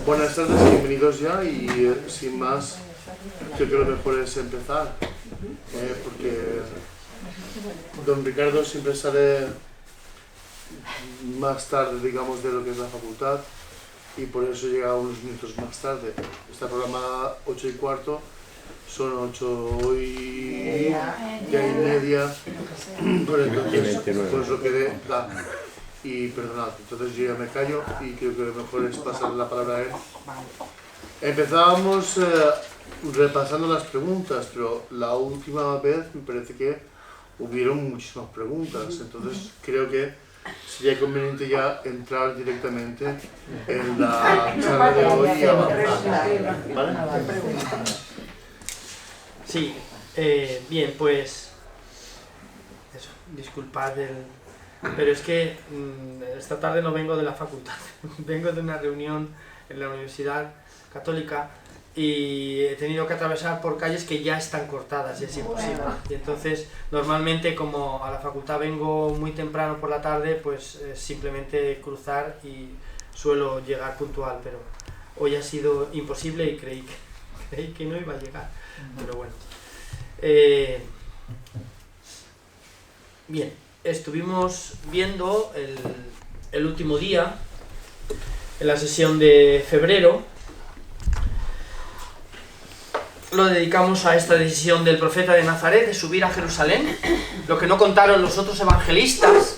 Buenas tardes, bienvenidos ya y sin más, creo que lo mejor es empezar, porque don Ricardo siempre sale más tarde, digamos, de lo que es la facultad y por eso llega unos minutos más tarde. Está programada 8:15, son 8:30, por entonces pues lo que da. Y perdonad, entonces yo ya me callo y creo que lo mejor es pasar la palabra a él. Empezábamos repasando las preguntas, pero la última vez me parece que hubieron muchísimas preguntas, entonces creo que sería conveniente ya entrar directamente en la charla de hoy y avanzar. ¿Vale? Sí, bien, pues eso, disculpad pero es que esta tarde no vengo de la facultad, vengo de una reunión en la Universidad Católica y he tenido que atravesar por calles que ya están cortadas y es imposible. Y entonces, normalmente como a la facultad vengo muy temprano por la tarde, pues simplemente cruzar y suelo llegar puntual, pero hoy ha sido imposible y creí que no iba a llegar, pero bueno. Bien. Estuvimos viendo el último día, en la sesión de febrero, lo dedicamos a esta decisión del profeta de Nazaret de subir a Jerusalén, lo que no contaron los otros evangelistas,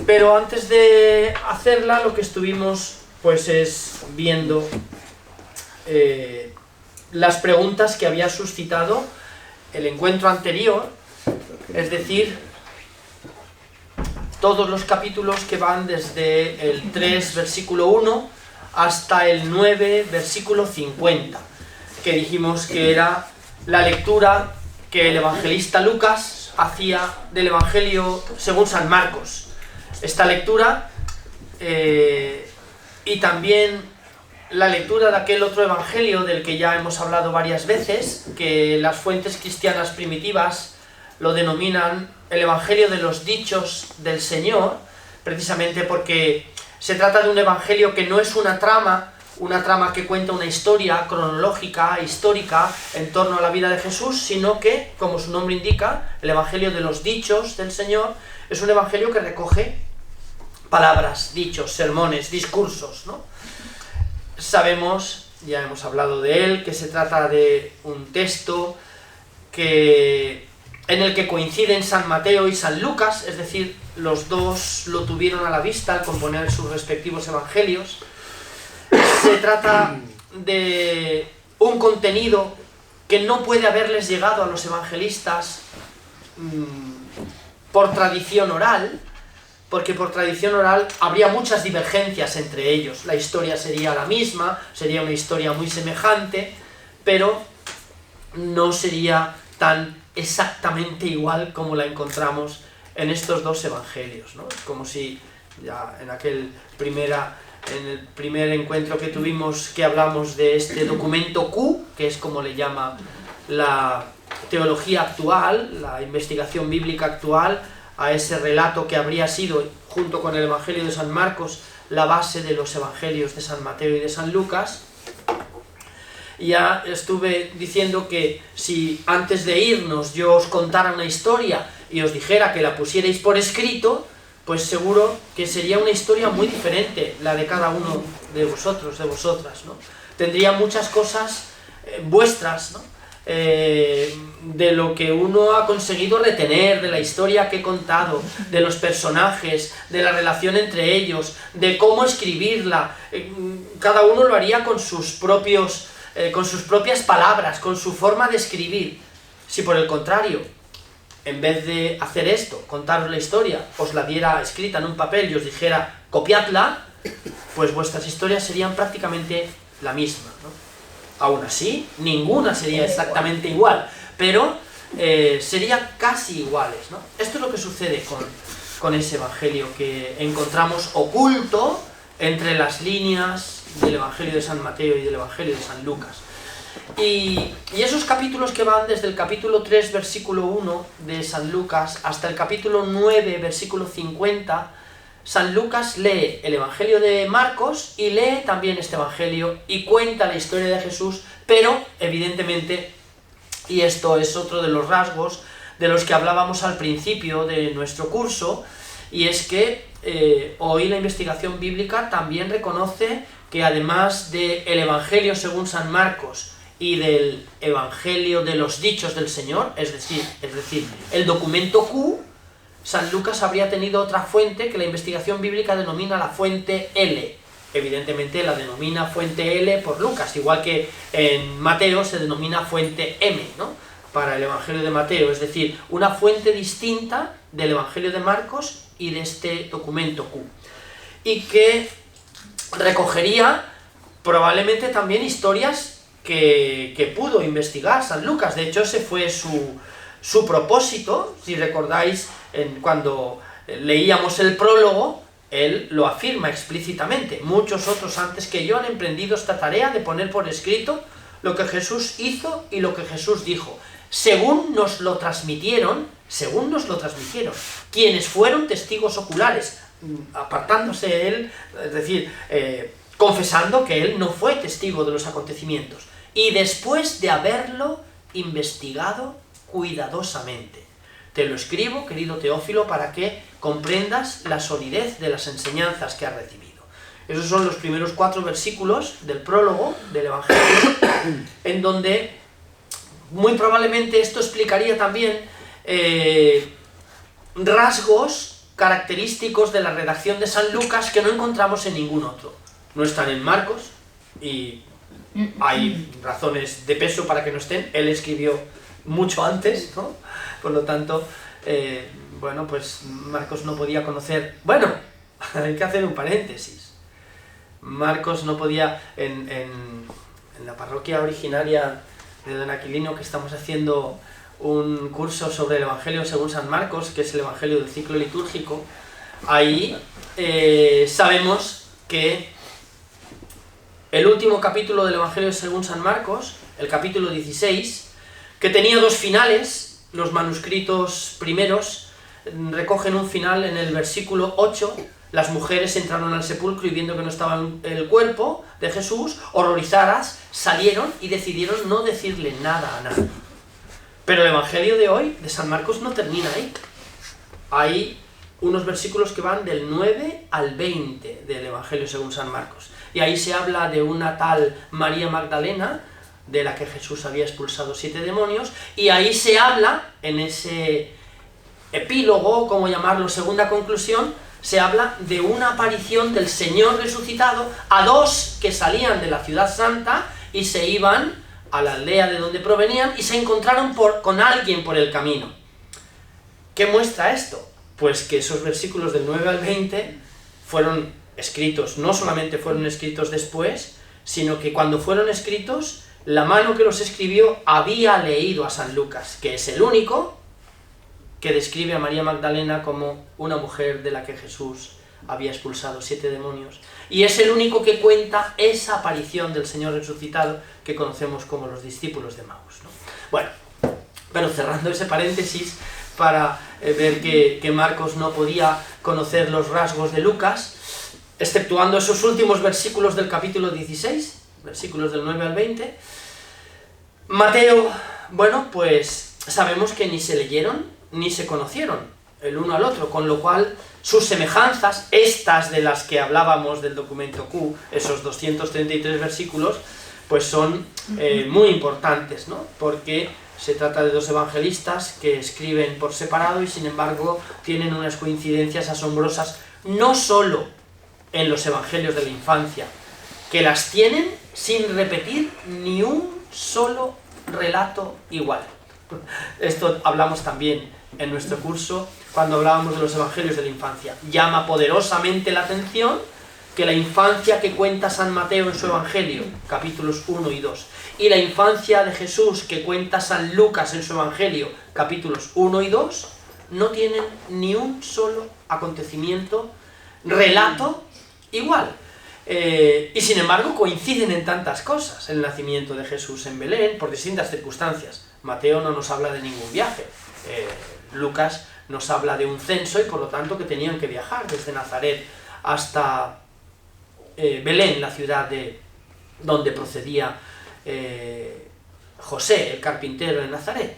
pero antes de hacerla lo que estuvimos pues es viendo las preguntas que había suscitado el encuentro anterior, es decir, todos los capítulos que van desde el 3, versículo 1, hasta el 9, versículo 50, que dijimos que era la lectura que el evangelista Lucas hacía del Evangelio según San Marcos. Esta lectura y también la lectura de aquel otro evangelio del que ya hemos hablado varias veces, que las fuentes cristianas primitivas lo denominan el Evangelio de los dichos del Señor, precisamente porque se trata de un evangelio que no es una trama que cuenta una historia cronológica, histórica, en torno a la vida de Jesús, sino que, como su nombre indica, el Evangelio de los dichos del Señor es un evangelio que recoge palabras, dichos, sermones, discursos, ¿no? Sabemos, ya hemos hablado de él, que se trata de un texto en el que coinciden San Mateo y San Lucas, es decir, los dos lo tuvieron a la vista al componer sus respectivos evangelios. Se trata de un contenido que no puede haberles llegado a los evangelistas por tradición oral, porque por tradición oral habría muchas divergencias entre ellos. La historia sería la misma, sería una historia muy semejante, pero no sería tan exactamente igual como la encontramos en estos dos evangelios, ¿no? Es como si ya en el primer encuentro que tuvimos, que hablamos de este documento Q, que es como le llama la teología actual, la investigación bíblica actual, a ese relato que habría sido, junto con el Evangelio de San Marcos, la base de los evangelios de San Mateo y de San Lucas. Ya estuve diciendo que si antes de irnos yo os contara una historia y os dijera que la pusierais por escrito, pues seguro que sería una historia muy diferente la de cada uno de vosotros, de vosotras, ¿no? Tendría muchas cosas vuestras, ¿no? De lo que uno ha conseguido retener, de la historia que he contado, de los personajes, de la relación entre ellos, de cómo escribirla. Cada uno lo haría con sus propias palabras, con su forma de escribir. Si por el contrario, en vez de hacer esto, contaros la historia, os la diera escrita en un papel y os dijera copiadla, pues vuestras historias serían prácticamente la misma, ¿no? Aún así, ninguna sería exactamente igual, pero serían casi iguales, ¿no? Esto es lo que sucede con ese evangelio que encontramos oculto entre las líneas del Evangelio de San Mateo y del Evangelio de San Lucas. Y esos capítulos que van desde el capítulo 3, versículo 1 de San Lucas hasta el capítulo 9, versículo 50, San Lucas lee el Evangelio de Marcos y lee también este Evangelio y cuenta la historia de Jesús, pero evidentemente, y esto es otro de los rasgos de los que hablábamos al principio de nuestro curso, y es que hoy la investigación bíblica también reconoce que además del Evangelio según San Marcos y del Evangelio de los dichos del Señor, es decir, el documento Q, San Lucas habría tenido otra fuente que la investigación bíblica denomina la fuente L. Evidentemente la denomina fuente L por Lucas, igual que en Mateo se denomina fuente M, ¿no?, para el Evangelio de Mateo, es decir, una fuente distinta del Evangelio de Marcos y de este documento Q, y que recogería probablemente también historias que pudo investigar San Lucas. De hecho, ese fue su propósito. Si recordáis, cuando leíamos el prólogo, él lo afirma explícitamente: muchos otros antes que yo han emprendido esta tarea de poner por escrito lo que Jesús hizo y lo que Jesús dijo, según nos lo transmitieron quienes fueron testigos oculares, apartándose él, es decir, confesando que él no fue testigo de los acontecimientos, y después de haberlo investigado cuidadosamente. Te lo escribo, querido Teófilo, para que comprendas la solidez de las enseñanzas que has recibido. Esos son los primeros 4 versículos del prólogo del Evangelio, en donde muy probablemente esto explicaría también rasgos característicos de la redacción de San Lucas que no encontramos en ningún otro. No están en Marcos, y hay razones de peso para que no estén. Él escribió mucho antes, ¿no? Por lo tanto, bueno, pues Marcos no podía conocer... Bueno, hay que hacer un paréntesis. Marcos no podía, en la parroquia originaria de Don Aquilino, que estamos haciendo un curso sobre el Evangelio según San Marcos, que es el Evangelio del ciclo litúrgico, ahí sabemos que el último capítulo del Evangelio según San Marcos, el capítulo 16, que tenía 2 finales, los manuscritos primeros recogen un final en el versículo 8, las mujeres entraron al sepulcro y viendo que no estaba el cuerpo de Jesús, horrorizadas, salieron y decidieron no decirle nada a nadie. Pero el Evangelio de hoy, de San Marcos, no termina ahí. Hay unos versículos que van del 9 al 20 del Evangelio según San Marcos. Y ahí se habla de una tal María Magdalena, de la que Jesús había expulsado 7 demonios, y ahí se habla, en ese epílogo, como llamarlo, segunda conclusión, se habla de una aparición del Señor resucitado a 2 que salían de la ciudad santa y se iban a la aldea de donde provenían y se encontraron con alguien por el camino. ¿Qué muestra esto? Pues que esos versículos del 9 al 20 fueron escritos, no solamente fueron escritos después, sino que cuando fueron escritos, la mano que los escribió había leído a San Lucas, que es el único que describe a María Magdalena como una mujer de la que Jesús había expulsado 7 demonios, y es el único que cuenta esa aparición del Señor resucitado que conocemos como los discípulos de Maús, ¿no? Bueno, pero cerrando ese paréntesis para ver que Marcos no podía conocer los rasgos de Lucas, exceptuando esos últimos versículos del capítulo 16, versículos del 9 al 20, Mateo, bueno, pues sabemos que ni se leyeron ni se conocieron el uno al otro, con lo cual sus semejanzas, estas de las que hablábamos del documento Q, esos 233 versículos, pues son muy importantes, ¿no? Porque se trata de 2 evangelistas que escriben por separado y sin embargo tienen unas coincidencias asombrosas, no solo en los evangelios de la infancia, que las tienen sin repetir ni un solo relato igual. Esto hablamos también en nuestro curso cuando hablábamos de los evangelios de la infancia. Llama poderosamente la atención que la infancia que cuenta San Mateo en su evangelio, capítulos 1 y 2, y la infancia de Jesús que cuenta San Lucas en su evangelio, capítulos 1 y 2, no tienen ni un solo acontecimiento, relato igual. Y sin embargo coinciden en tantas cosas: el nacimiento de Jesús en Belén por distintas circunstancias. Mateo no nos habla de ningún viaje, Lucas nos habla de un censo y por lo tanto que tenían que viajar desde Nazaret hasta Belén, la ciudad donde procedía José, el carpintero de Nazaret.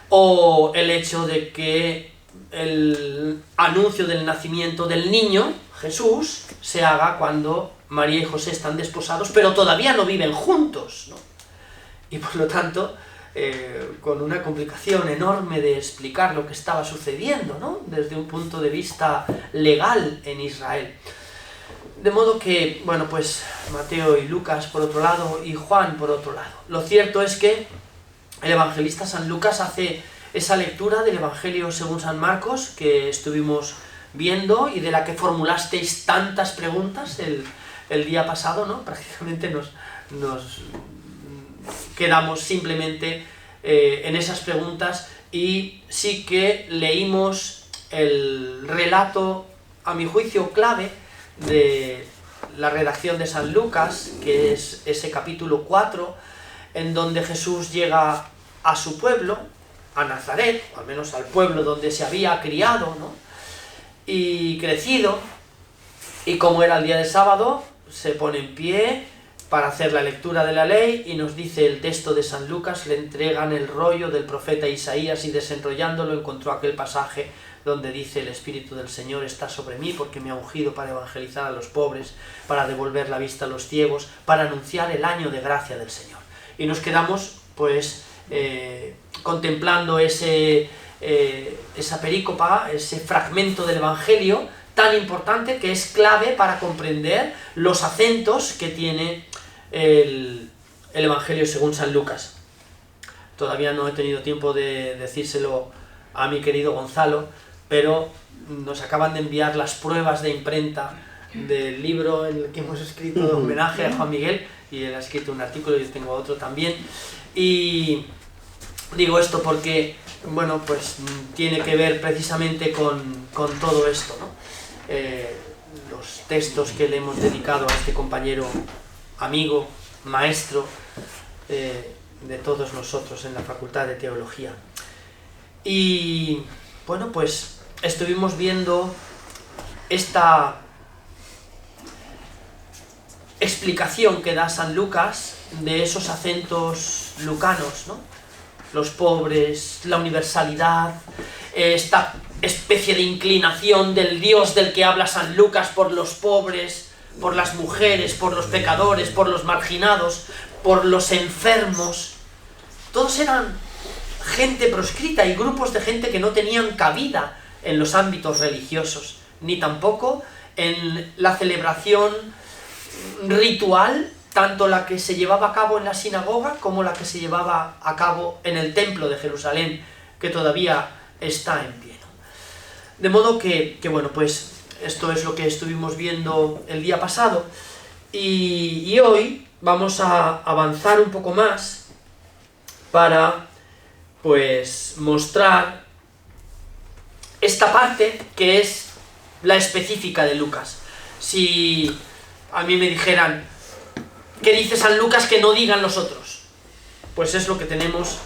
O el hecho de que el anuncio del nacimiento del niño, Jesús, se haga cuando María y José están desposados, pero todavía no viven juntos, ¿no? Y por lo tanto, con una complicación enorme de explicar lo que estaba sucediendo, ¿no? Desde un punto de vista legal en Israel. De modo que, bueno, pues Mateo y Lucas por otro lado y Juan por otro lado. Lo cierto es que el evangelista San Lucas hace esa lectura del Evangelio según San Marcos que estuvimos viendo y de la que formulasteis tantas preguntas el día pasado, ¿no? Prácticamente nos quedamos simplemente en esas preguntas y sí que leímos el relato, a mi juicio, clave de la redacción de San Lucas, que es ese capítulo 4, en donde Jesús llega a su pueblo, a Nazaret, al menos al pueblo donde se había criado, ¿no? Y crecido, y como era el día de sábado, se pone en pie para hacer la lectura de la ley y nos dice el texto de San Lucas, le entregan el rollo del profeta Isaías y desenrollándolo encontró aquel pasaje donde dice: el Espíritu del Señor está sobre mí porque me ha ungido para evangelizar a los pobres, para devolver la vista a los ciegos, para anunciar el año de gracia del Señor. Y nos quedamos pues contemplando esa perícopa, ese fragmento del Evangelio tan importante que es clave para comprender los acentos que tiene el Evangelio según San Lucas. Todavía no he tenido tiempo de decírselo a mi querido Gonzalo, pero nos acaban de enviar las pruebas de imprenta del libro en el que hemos escrito de homenaje a Juan Miguel, y él ha escrito un artículo y yo tengo otro también, y digo esto porque, bueno, pues tiene que ver precisamente con todo esto, ¿no? Los textos que le hemos dedicado a este compañero, amigo, maestro de todos nosotros en la Facultad de Teología. Y bueno, pues estuvimos viendo esta explicación que da San Lucas de esos acentos lucanos, ¿no? Los pobres, la universalidad, esta especie de inclinación del Dios del que habla San Lucas por los pobres, por las mujeres, por los pecadores, por los marginados, por los enfermos. Todos eran gente proscrita y grupos de gente que no tenían cabida en los ámbitos religiosos, ni tampoco en la celebración ritual, tanto la que se llevaba a cabo en la sinagoga como la que se llevaba a cabo en el templo de Jerusalén, que todavía está en pie, ¿no? De modo que bueno, pues esto es lo que estuvimos viendo el día pasado, y hoy vamos a avanzar un poco más para pues mostrar esta parte que es la específica de Lucas. Si a mí me dijeran ¿qué dice San Lucas que no digan los otros? Pues es lo que tenemos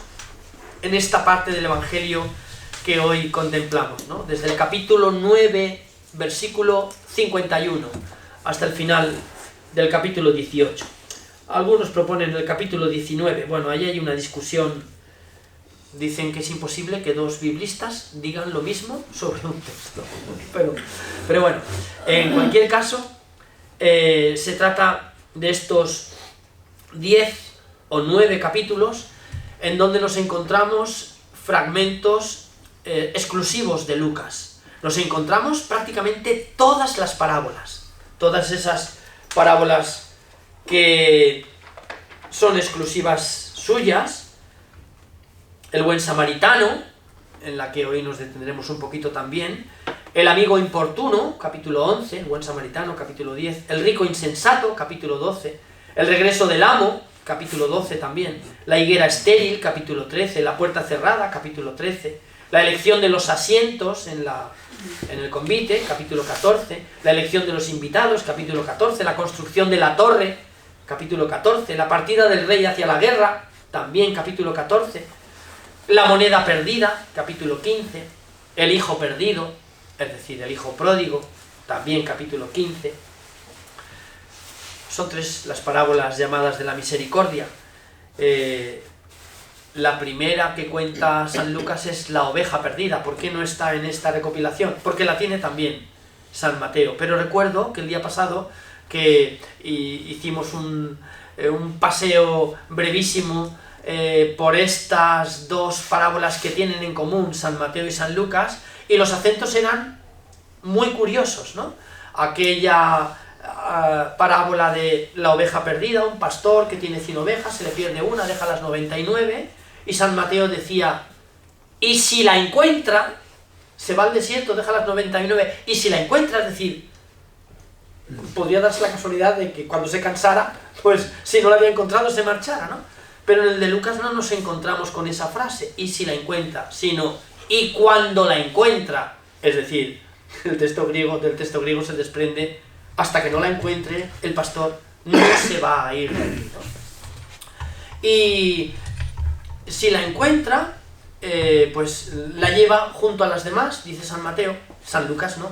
en esta parte del Evangelio que hoy contemplamos, ¿no? Desde el capítulo 9, versículo 51, hasta el final del capítulo 18. Algunos proponen el capítulo 19, bueno, ahí hay una discusión. Dicen que es imposible que dos biblistas digan lo mismo sobre un texto. Pero bueno, en cualquier caso, se trata de estos 10 o 9 capítulos en donde nos encontramos fragmentos exclusivos de Lucas. Nos encontramos prácticamente todas las parábolas, todas esas parábolas que son exclusivas suyas. El buen samaritano, en la que hoy nos detendremos un poquito también. El amigo importuno, capítulo 11, el buen samaritano, capítulo 10. El rico insensato, capítulo 12. El regreso del amo, capítulo 12 también. La higuera estéril, capítulo 13. La puerta cerrada, capítulo 13. La elección de los asientos en el convite, capítulo 14. La elección de los invitados, capítulo 14. La construcción de la torre, capítulo 14. La partida del rey hacia la guerra, también capítulo 14. La moneda perdida, capítulo 15. el hijo perdido, es decir, el hijo pródigo, también capítulo 15. Son tres las parábolas llamadas de la misericordia. La primera que cuenta San Lucas es la oveja perdida. ¿Por qué no está en esta recopilación? Porque la tiene también San Mateo. Pero recuerdo que el día pasado que hicimos un paseo brevísimo por estas dos parábolas que tienen en común San Mateo y San Lucas, y los acentos eran muy curiosos, ¿no? Aquella parábola de la oveja perdida, un pastor que tiene 100 ovejas, se le pierde una, deja las 99, y San Mateo decía, y si la encuentra, se va al desierto, deja las 99, y si la encuentra, es decir, podría darse la casualidad de que cuando se cansara, pues si no la había encontrado se marchara, ¿no? Pero en el de Lucas no nos encontramos con esa frase, y si la encuentra, sino, y cuando la encuentra, es decir, del texto griego se desprende, hasta que no la encuentre, el pastor no se va a ir de aquí, ¿no? Y si la encuentra, pues la lleva junto a las demás, dice San Mateo. San Lucas no.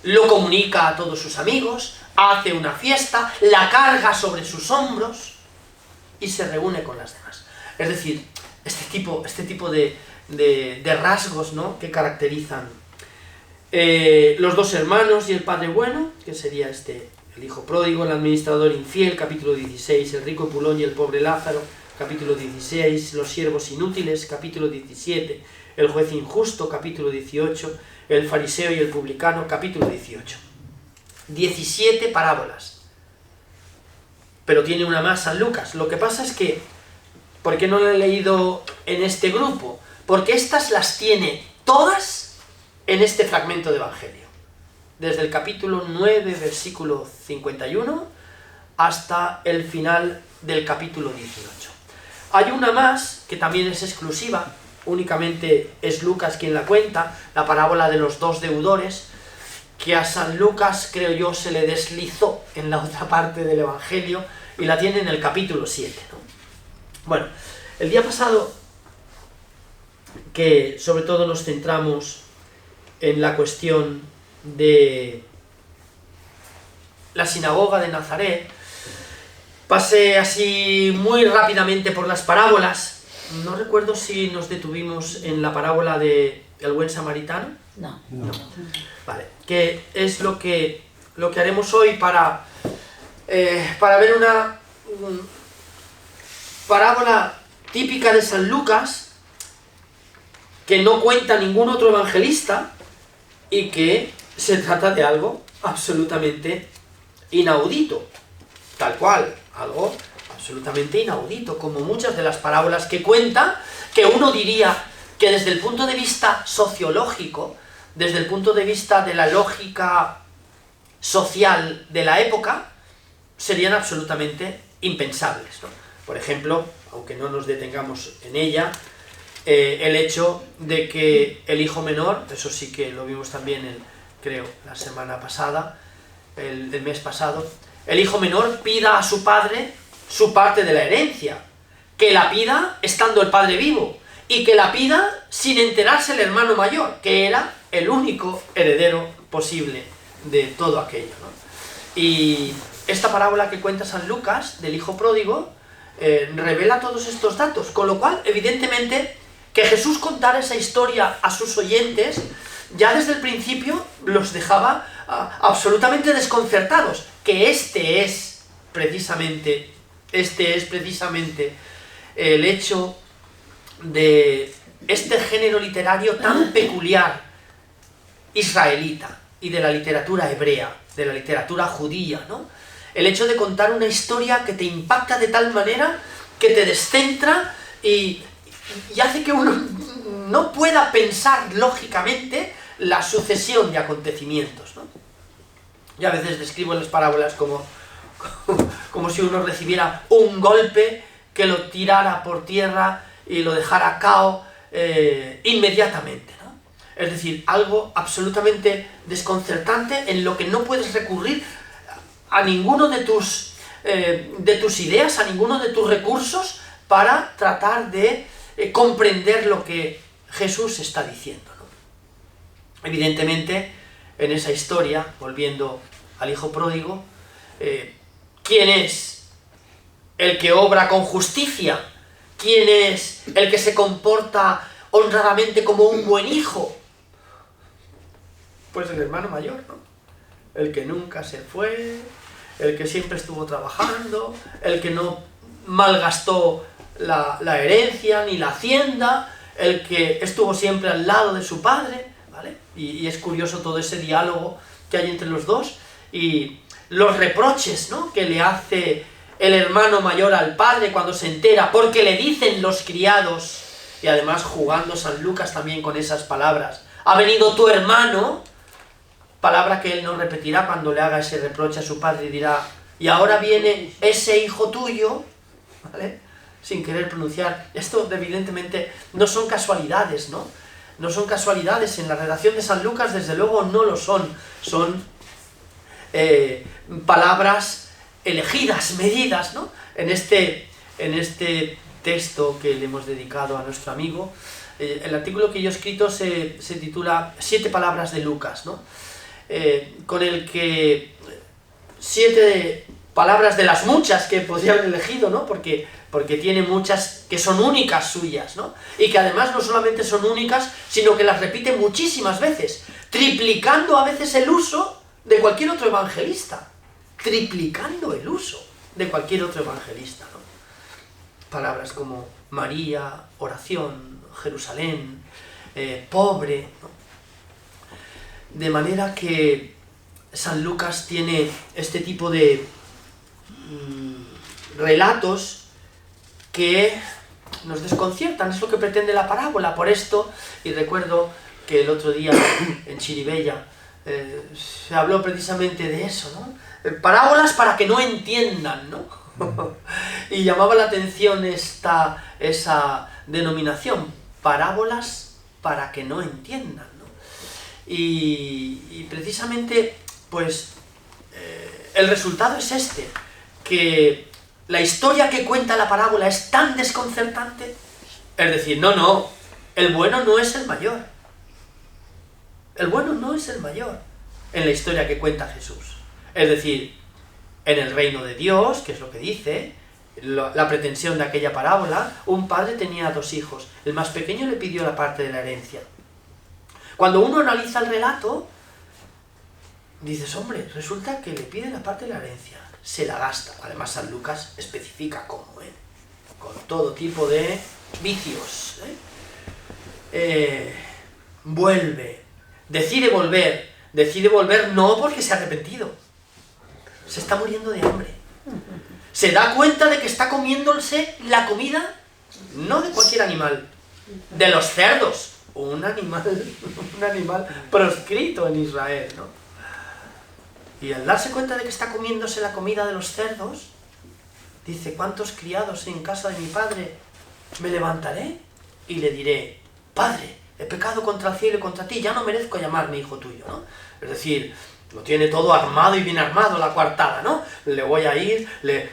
Lo comunica a todos sus amigos, hace una fiesta, la carga sobre sus hombros y se reúne con las demás. Es decir, este tipo de rasgos, ¿no?, que caracterizan los dos hermanos y el padre bueno, que sería el hijo pródigo, el administrador infiel, capítulo 16, el rico Epulón y el pobre Lázaro, capítulo 16, los siervos inútiles, capítulo 17, el juez injusto, capítulo 18, el fariseo y el publicano, capítulo 18. 17 parábolas. Pero tiene una más San Lucas. Lo que pasa es que, ¿por qué no lo he leído en este grupo? Porque estas las tiene todas en este fragmento de Evangelio. Desde el capítulo 9, versículo 51, hasta el final del capítulo 18. Hay una más, que también es exclusiva, únicamente es Lucas quien la cuenta, la parábola de los dos deudores, que a San Lucas, creo yo, se le deslizó en la otra parte del Evangelio, y la tiene en el capítulo 7, ¿no? Bueno, el día pasado, que sobre todo nos centramos en la cuestión de la sinagoga de Nazaret, pasé así muy rápidamente por las parábolas. No recuerdo si nos detuvimos en la parábola de el buen samaritano. No. Vale, que es lo que haremos hoy para ver una parábola típica de San Lucas, que no cuenta ningún otro evangelista, y que se trata de algo absolutamente inaudito, tal cual, algo absolutamente inaudito, como muchas de las parábolas que cuenta, que uno diría que desde el punto de vista sociológico, desde el punto de vista de la lógica social de la época, serían absolutamente impensables, ¿no? Por ejemplo, aunque no nos detengamos en ella, el hecho de que el hijo menor, eso sí que lo vimos también, creo, la semana pasada, el mes pasado, el hijo menor pida a su padre su parte de la herencia, que la pida estando el padre vivo, y que la pida sin enterarse el hermano mayor, que era el único heredero posible de todo aquello, ¿no? Y esta parábola que cuenta San Lucas, del hijo pródigo, revela todos estos datos, con lo cual, evidentemente, que Jesús contara esa historia a sus oyentes, ya desde el principio los dejaba absolutamente desconcertados, que este es precisamente el hecho de este género literario tan peculiar israelita y de la literatura hebrea, de la literatura judía, ¿no? El hecho de contar una historia que te impacta de tal manera que te descentra y hace que uno no pueda pensar lógicamente la sucesión de acontecimientos, ¿no? Yo a veces describo en las parábolas como si uno recibiera un golpe que lo tirara por tierra y lo dejara cao inmediatamente, ¿no? Es decir, algo absolutamente desconcertante en lo que no puedes recurrir a ninguno de tus ideas, a ninguno de tus recursos para tratar de comprender lo que Jesús está diciendo, ¿no? Evidentemente, en esa historia, volviendo al hijo pródigo, ¿quién es el que obra con justicia? ¿Quién es el que se comporta honradamente como un buen hijo? Pues el hermano mayor, ¿no? El que nunca se fue, el que siempre estuvo trabajando, el que no malgastó la herencia ni la hacienda, el que estuvo siempre al lado de su padre, ¿vale? Y es curioso todo ese diálogo que hay entre los dos y los reproches, ¿no?, que le hace el hermano mayor al padre cuando se entera, porque le dicen los criados, y además jugando San Lucas también con esas palabras, ha venido tu hermano, palabra que él no repetirá cuando le haga ese reproche a su padre y dirá, y ahora viene ese hijo tuyo, ¿vale?, sin querer pronunciar. Esto evidentemente no son casualidades, ¿no? No son casualidades, en la redacción de San Lucas desde luego no lo son, son palabras elegidas, medidas, ¿no? En este texto que le hemos dedicado a nuestro amigo, el artículo que yo he escrito se titula 7 palabras de Lucas, ¿no? Con el que 7 palabras de las muchas que podría haber elegido, ¿no? Porque tiene muchas que son únicas suyas, ¿no? Y que además no solamente son únicas, sino que las repite muchísimas veces, triplicando a veces el uso de cualquier otro evangelista. Triplicando el uso de cualquier otro evangelista, ¿no? Palabras como María, oración, Jerusalén, pobre, ¿no? De manera que San Lucas tiene este tipo de relatos que nos desconciertan, es lo que pretende la parábola. Por esto, y recuerdo que el otro día en Chiribella se habló precisamente de eso, ¿no? Parábolas para que no entiendan, ¿no? Y llamaba la atención esa denominación, parábolas para que no entiendan, ¿no? Y precisamente, pues, el resultado es este, que la historia que cuenta la parábola es tan desconcertante, es decir, no, el bueno no es el mayor. El bueno no es el mayor en la historia que cuenta Jesús. Es decir, en el reino de Dios, que es lo que dice, la pretensión de aquella parábola, un padre tenía 2 hijos. El más pequeño le pidió la parte de la herencia. Cuando uno analiza el relato, dices, hombre, resulta que le pide la parte de la herencia. Se la gasta. Además, San Lucas especifica cómo, con todo tipo de vicios. Decide volver no porque se ha arrepentido, se está muriendo de hambre. Se da cuenta de que está comiéndose la comida, no de cualquier animal, de los cerdos, un animal proscrito en Israel, ¿no? Y al darse cuenta de que está comiéndose la comida de los cerdos, dice, ¿cuántos criados en casa de mi padre? Me levantaré y le diré, Padre, he pecado contra el cielo y contra ti, ya no merezco llamarme hijo tuyo, ¿no? Es decir, lo tiene todo armado y bien armado la coartada, ¿no? Le voy a ir,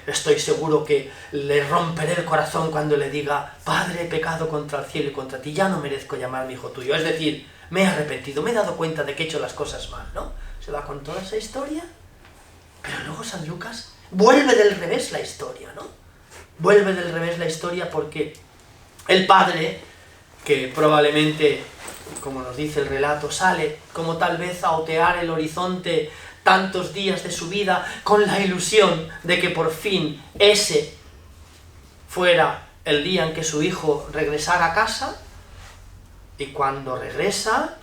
estoy seguro que le romperé el corazón cuando le diga, Padre, he pecado contra el cielo y contra ti, ya no merezco llamarme hijo tuyo. Es decir, me he arrepentido, me he dado cuenta de que he hecho las cosas mal, ¿no? Se va con toda esa historia, pero luego San Lucas vuelve del revés la historia, ¿no? Vuelve del revés la historia porque el padre, que probablemente, como nos dice el relato, sale como tal vez a otear el horizonte tantos días de su vida con la ilusión de que por fin ese fuera el día en que su hijo regresara a casa, y cuando regresa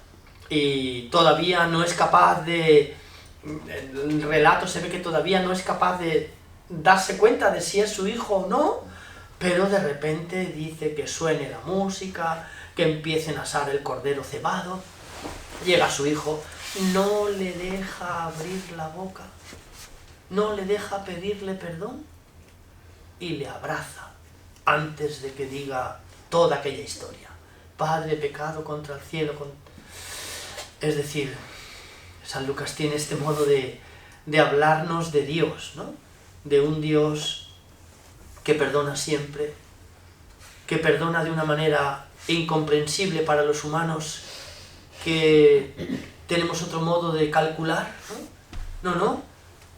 y todavía no es capaz de... el relato se ve que todavía no es capaz de darse cuenta de si es su hijo o no, pero de repente dice que suene la música, que empiecen a asar el cordero cebado, llega su hijo, no le deja abrir la boca, no le deja pedirle perdón y le abraza antes de que diga toda aquella historia. Padre, pecado contra el cielo. Es decir, San Lucas tiene este modo de hablarnos de Dios, ¿no? De un Dios que perdona siempre, que perdona de una manera incomprensible para los humanos, que tenemos otro modo de calcular, ¿no? No,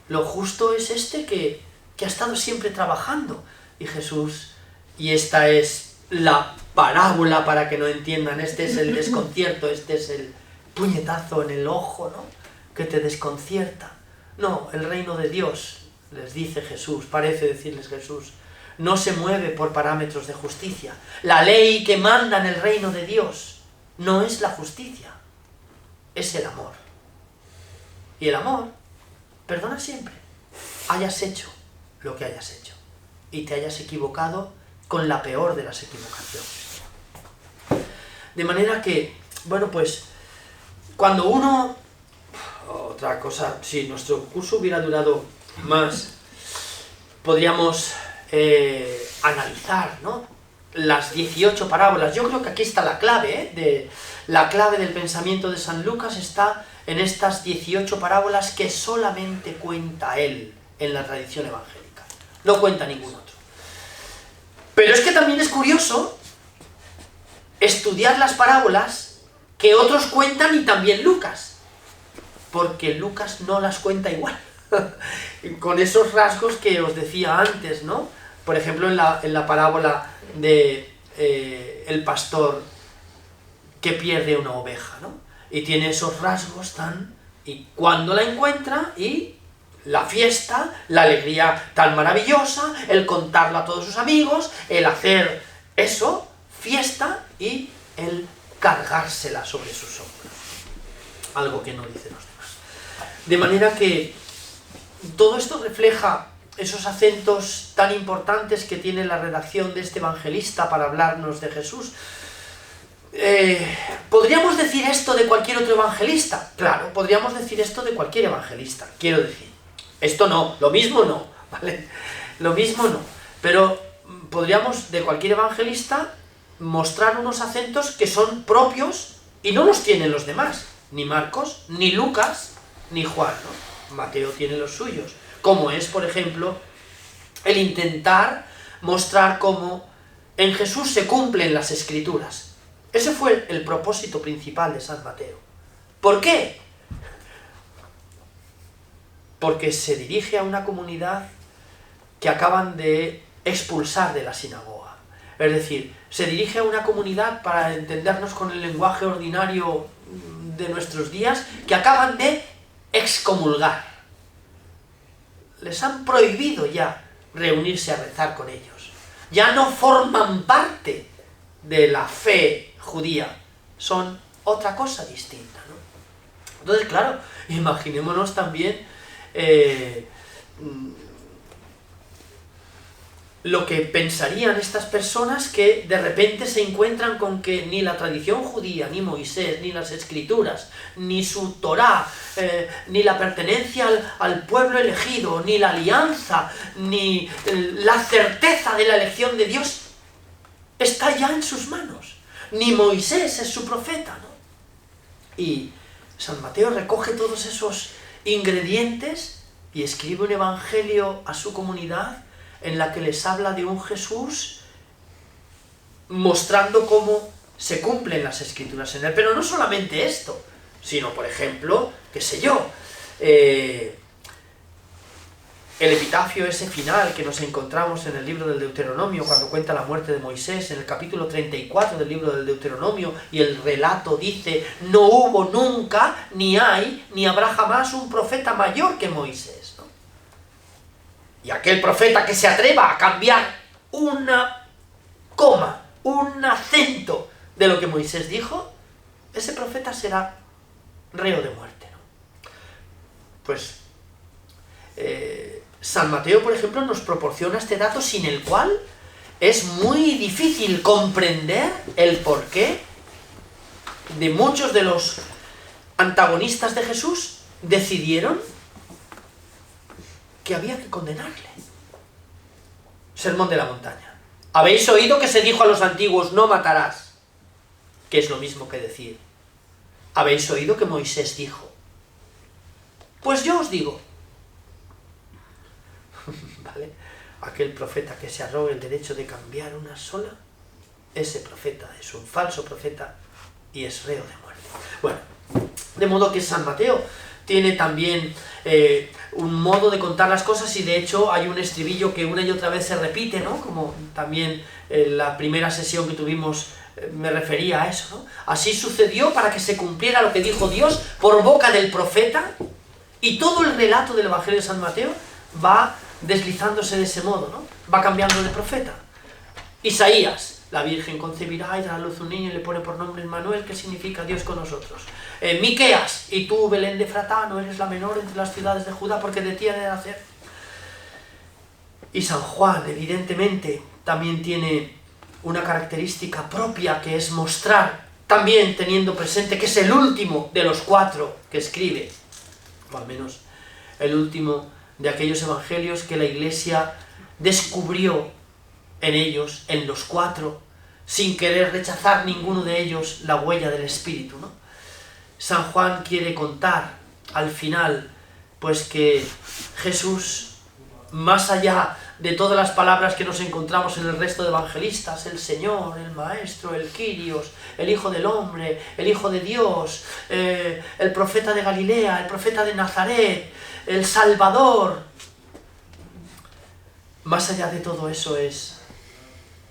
lo justo es este que ha estado siempre trabajando. Y Jesús, y esta es la parábola para que no entiendan, este es el desconcierto, este es el puñetazo en el ojo, ¿no?, que te desconcierta. No, el reino de Dios, les dice Jesús, parece decirles Jesús, no se mueve por parámetros de justicia. La ley que manda en el reino de Dios no es la justicia, es el amor. Y el amor perdona siempre, hayas hecho lo que hayas hecho y te hayas equivocado con la peor de las equivocaciones. De manera que, bueno, pues, cuando uno... Otra cosa, si nuestro curso hubiera durado más, podríamos analizar, ¿no?, las 18 parábolas. Yo creo que aquí está la clave, la clave del pensamiento de San Lucas está en estas 18 parábolas que solamente cuenta él en la tradición evangélica. No cuenta ningún otro. Pero es que también es curioso estudiar las parábolas que otros cuentan y también Lucas. Porque Lucas no las cuenta igual, con esos rasgos que os decía antes, ¿no? Por ejemplo, en la parábola de el pastor que pierde una oveja, ¿no? Y tiene esos rasgos tan... Y cuando la encuentra, y la fiesta, la alegría tan maravillosa, el contarla a todos sus amigos, el hacer eso, fiesta, y el cargársela sobre sus hombros. Algo que no dicen los demás. De manera que todo esto refleja esos acentos tan importantes que tiene la redacción de este evangelista para hablarnos de Jesús. ¿Podríamos decir esto de cualquier otro evangelista? Claro, podríamos decir esto de cualquier evangelista, quiero decir. Esto no, lo mismo no, ¿vale? Lo mismo no. Pero podríamos, de cualquier evangelista, mostrar unos acentos que son propios y no los tienen los demás. Ni Marcos, ni Lucas, ni Juan, ¿no? Mateo tiene los suyos. Como es, por ejemplo, el intentar mostrar cómo en Jesús se cumplen las Escrituras. Ese fue el propósito principal de San Mateo. ¿Por qué? Porque se dirige a una comunidad que acaban de expulsar de la sinagoga. Es decir, se dirige a una comunidad, para entendernos con el lenguaje ordinario de nuestros días, que acaban de excomulgar. Les han prohibido ya reunirse a rezar con ellos. Ya no forman parte de la fe judía. Son otra cosa distinta, ¿no? Entonces, claro, imaginémonos también lo que pensarían estas personas que de repente se encuentran con que ni la tradición judía, ni Moisés, ni las Escrituras, ni su Torá, ni la pertenencia al pueblo elegido, ni la alianza, ni la certeza de la elección de Dios está ya en sus manos. Ni Moisés es su profeta, ¿no? Y San Mateo recoge todos esos ingredientes y escribe un evangelio a su comunidad en la que les habla de un Jesús mostrando cómo se cumplen las Escrituras en él. Pero no solamente esto, sino, por ejemplo, qué sé yo, el epitafio ese final que nos encontramos en el libro del Deuteronomio, cuando cuenta la muerte de Moisés, en el capítulo 34 del libro del Deuteronomio, y el relato dice: no hubo nunca, ni hay, ni habrá jamás un profeta mayor que Moisés, ¿no? Y aquel profeta que se atreva a cambiar una coma, un acento de lo que Moisés dijo, ese profeta será reo de muerte, ¿no? Pues San Mateo, por ejemplo, nos proporciona este dato sin el cual es muy difícil comprender el porqué de muchos de los antagonistas de Jesús decidieron que había que condenarle. Sermón de la montaña. Habéis oído que se dijo a los antiguos: no matarás, que es lo mismo que decir: habéis oído que Moisés dijo. Pues yo os digo. ¿Vale? Aquel profeta que se arroga el derecho de cambiar una sola, ese profeta es un falso profeta y es reo de muerte. Bueno, de modo que San Mateo tiene también un modo de contar las cosas, y de hecho hay un estribillo que una y otra vez se repite, ¿no? Como también en la primera sesión que tuvimos me refería a eso, ¿no? Así sucedió para que se cumpliera lo que dijo Dios por boca del profeta, y todo el relato del Evangelio de San Mateo va deslizándose de ese modo, ¿no? Va cambiando de profeta. Isaías: la Virgen concebirá y dará a luz un niño y le pone por nombre Emmanuel, que significa Dios con nosotros. Miqueas: y tú, Belén de Efratá, no eres la menor entre las ciudades de Judá, porque de ti ha de nacer. Y San Juan, evidentemente, también tiene una característica propia, que es mostrar, también teniendo presente que es el último de los 4 que escribe, o al menos el último de aquellos evangelios que la Iglesia descubrió en ellos, en los 4, sin querer rechazar ninguno de ellos la huella del Espíritu, ¿no? San Juan quiere contar al final, pues, que Jesús, más allá de todas las palabras que nos encontramos en el resto de evangelistas, el Señor, el Maestro, el Kyrios, el Hijo del Hombre, el Hijo de Dios, el profeta de Galilea, el profeta de Nazaret, el Salvador, más allá de todo eso es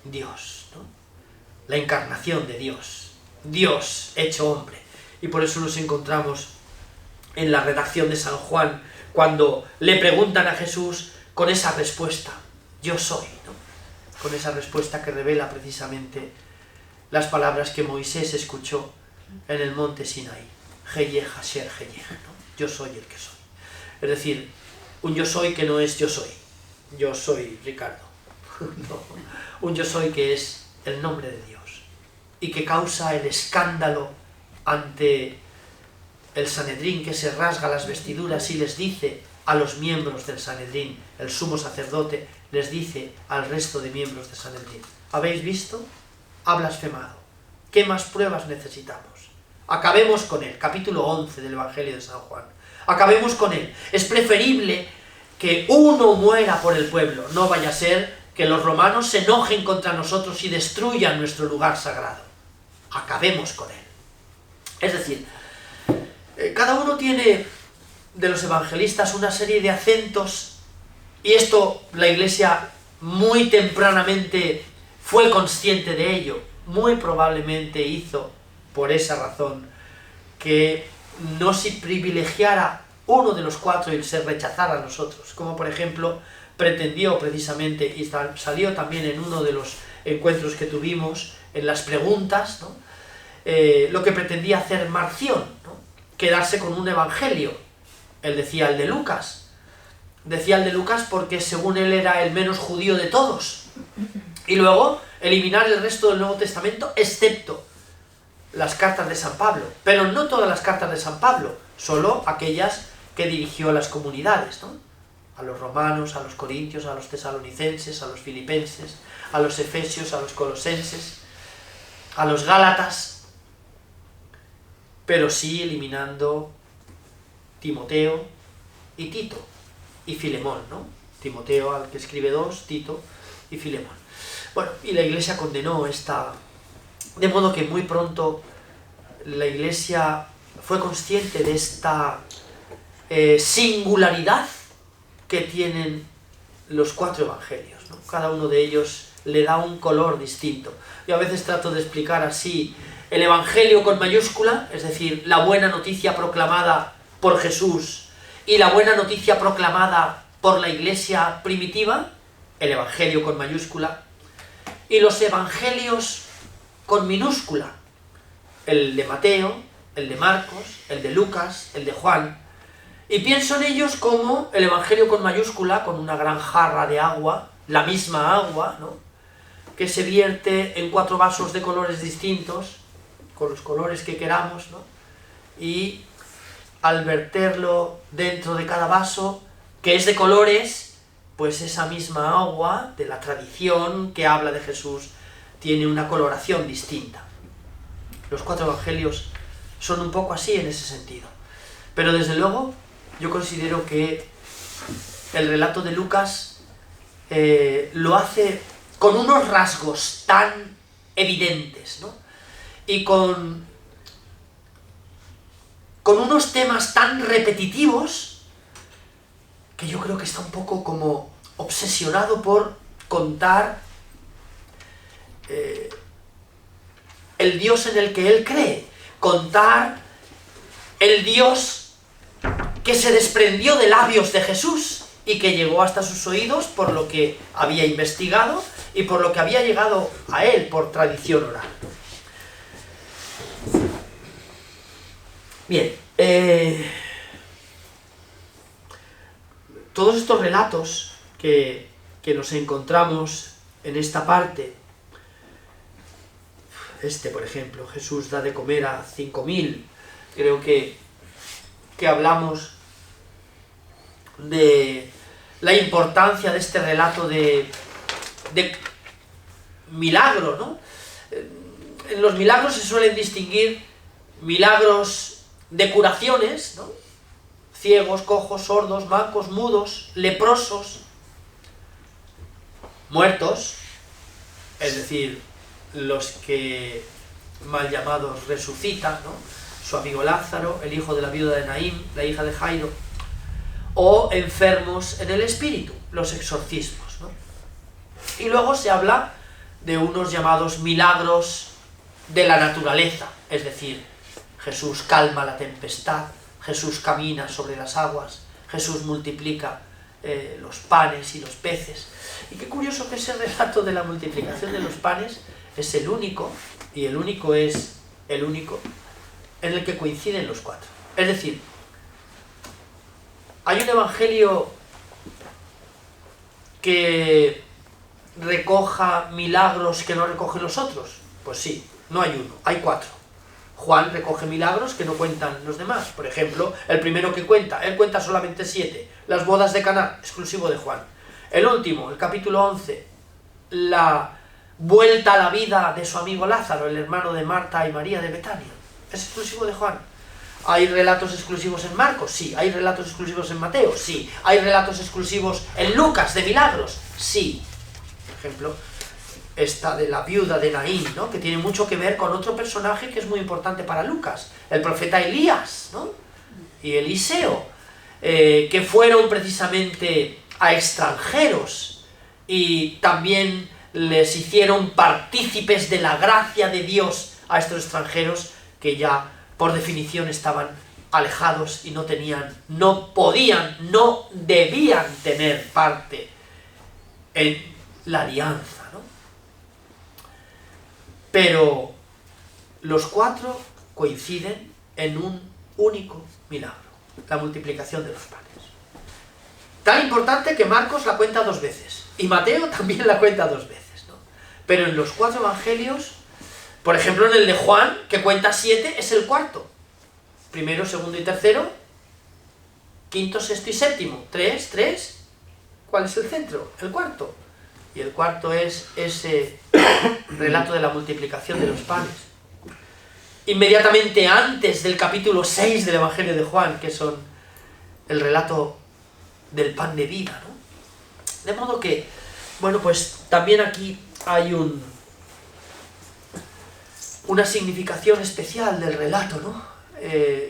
Dios, ¿no? La encarnación de Dios, Dios hecho hombre. Y por eso nos encontramos en la redacción de San Juan, cuando le preguntan a Jesús, con esa respuesta: yo soy, ¿no? Con esa respuesta que revela precisamente las palabras que Moisés escuchó en el monte Sinaí: Heyeh Hasher Heyeh, ¿no? Yo soy el que soy. Es decir, un yo soy que no es yo soy Ricardo. No, un yo soy que es el nombre de Dios, y que causa el escándalo ante el Sanedrín, que se rasga las vestiduras y les dice a los miembros del Sanedrín, el sumo sacerdote les dice al resto de miembros del Sanedrín: ¿habéis visto? Ha blasfemado. ¿Qué más pruebas necesitamos? Acabemos con él. Capítulo 11 del Evangelio de San Juan. Acabemos con él. Es preferible que uno muera por el pueblo. No vaya a ser que los romanos se enojen contra nosotros y destruyan nuestro lugar sagrado. Acabemos con él. Es decir, cada uno tiene de los evangelistas una serie de acentos, y esto la Iglesia muy tempranamente fue consciente de ello. Muy probablemente hizo, por esa razón, que no se privilegiara uno de los 4 y se rechazara a los otros, como por ejemplo pretendió precisamente, y salió también en uno de los encuentros que tuvimos, en las preguntas, ¿no? Lo que pretendía hacer Marción, ¿no? Quedarse con un evangelio. Él decía el de Lucas. Decía el de Lucas porque según él era el menos judío de todos. Y luego eliminar el resto del Nuevo Testamento, excepto las cartas de San Pablo. Pero no todas las cartas de San Pablo, solo aquellas que dirigió a las comunidades, ¿no? A los romanos, a los corintios, a los tesalonicenses, a los filipenses, a los efesios, a los colosenses, a los gálatas, pero sí eliminando Timoteo y Tito y Filemón, ¿no? Timoteo, al que escribe 2, Tito y Filemón. Bueno, y la Iglesia condenó esta... De modo que muy pronto la Iglesia fue consciente de esta singularidad que tienen los 4 evangelios, ¿no? Cada uno de ellos le da un color distinto. Yo a veces trato de explicar así: el evangelio con mayúscula, es decir, la buena noticia proclamada por Jesús, y la buena noticia proclamada por la Iglesia primitiva, el evangelio con mayúscula, y los evangelios con minúscula, el de Mateo, el de Marcos, el de Lucas, el de Juan. Y pienso en ellos como el evangelio con mayúscula, con una gran jarra de agua, la misma agua, ¿no?, que se vierte en 4 vasos de colores distintos, con los colores que queramos, ¿no? Y al verterlo dentro de cada vaso, que es de colores, pues esa misma agua de la tradición que habla de Jesús tiene una coloración distinta. Los 4 evangelios son un poco así en ese sentido. Pero desde luego yo considero que el relato de Lucas lo hace con unos rasgos tan evidentes, ¿no? Y con con unos temas tan repetitivos que yo creo que está un poco como obsesionado por contar el Dios en el que él cree, contar el Dios que se desprendió de labios de Jesús y que llegó hasta sus oídos por lo que había investigado y por lo que había llegado a él por tradición oral. Bien, todos estos relatos que nos encontramos en esta parte, por ejemplo, Jesús da de comer a 5.000, creo que hablamos de la importancia de este relato de milagro, ¿no? En los milagros se suelen distinguir milagros de curaciones, ¿no? Ciegos, cojos, sordos, mancos, mudos, leprosos, muertos, es decir, los que mal llamados resucitan, ¿no? Su amigo Lázaro, el hijo de la viuda de Naín, la hija de Jairo, o enfermos en el espíritu, los exorcismos, ¿no? Y luego se habla de unos llamados milagros de la naturaleza, es decir, Jesús calma la tempestad, Jesús camina sobre las aguas, Jesús multiplica los panes y los peces. Y qué curioso que ese relato de la multiplicación de los panes es el único, y el único es el único, en el que coinciden los cuatro. Es decir, ¿hay un evangelio que recoja milagros que no recogen los otros? Pues sí, no hay uno, hay cuatro. Juan recoge milagros que no cuentan los demás. Por ejemplo, el primero que cuenta, él cuenta solamente 7. Las bodas de Caná, exclusivo de Juan. El último, el capítulo 11, la vuelta a la vida de su amigo Lázaro, el hermano de Marta y María de Betania. Es exclusivo de Juan. ¿Hay relatos exclusivos en Marcos? Sí. ¿Hay relatos exclusivos en Mateo? Sí. ¿Hay relatos exclusivos en Lucas de milagros? Sí. Por ejemplo, esta de la viuda de Naín, ¿no? Que tiene mucho que ver con otro personaje que es muy importante para Lucas, el profeta Elías, ¿no? Y Eliseo, que fueron precisamente a extranjeros y también les hicieron partícipes de la gracia de Dios a estos extranjeros que ya por definición estaban alejados y no tenían, no podían, no debían tener parte en la alianza, ¿no? Pero los cuatro coinciden en un único milagro, la multiplicación de los panes. Tan importante que Marcos la cuenta 2 veces, y Mateo también la cuenta 2 veces, ¿no? Pero en los 4 evangelios, por ejemplo en el de Juan, que cuenta 7, es el cuarto. Primero, segundo y tercero, quinto, sexto y séptimo. 3. ¿Cuál es el centro? El cuarto. Y el cuarto es ese relato de la multiplicación de los panes. Inmediatamente antes del capítulo 6 del Evangelio de Juan, que son el relato del pan de vida, ¿no? De modo que, bueno, pues también aquí hay una significación especial del relato, ¿no?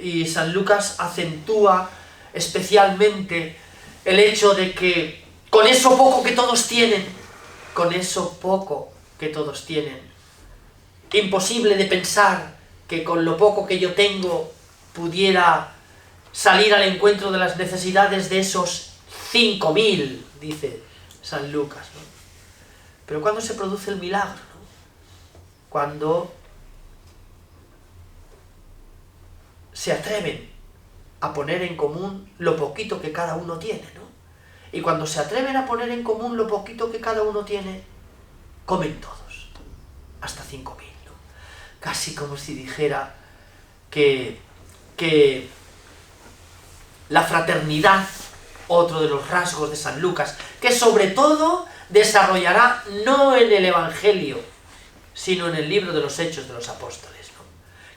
Y San Lucas acentúa especialmente el hecho de que con eso poco que todos tienen, imposible de pensar que con lo poco que yo tengo pudiera salir al encuentro de las necesidades de esos 5.000, dice San Lucas, ¿no? Pero ¿cuándo se produce el milagro, ¿no? Cuando se atreven a poner en común lo poquito que cada uno tiene, ¿no? Y cuando se atreven a poner en común lo poquito que cada uno tiene, comen todos, hasta 5.000, ¿no? Casi como si dijera que la fraternidad, otro de los rasgos de San Lucas, que sobre todo desarrollará no en el Evangelio, sino en el libro de los Hechos de los Apóstoles, ¿no?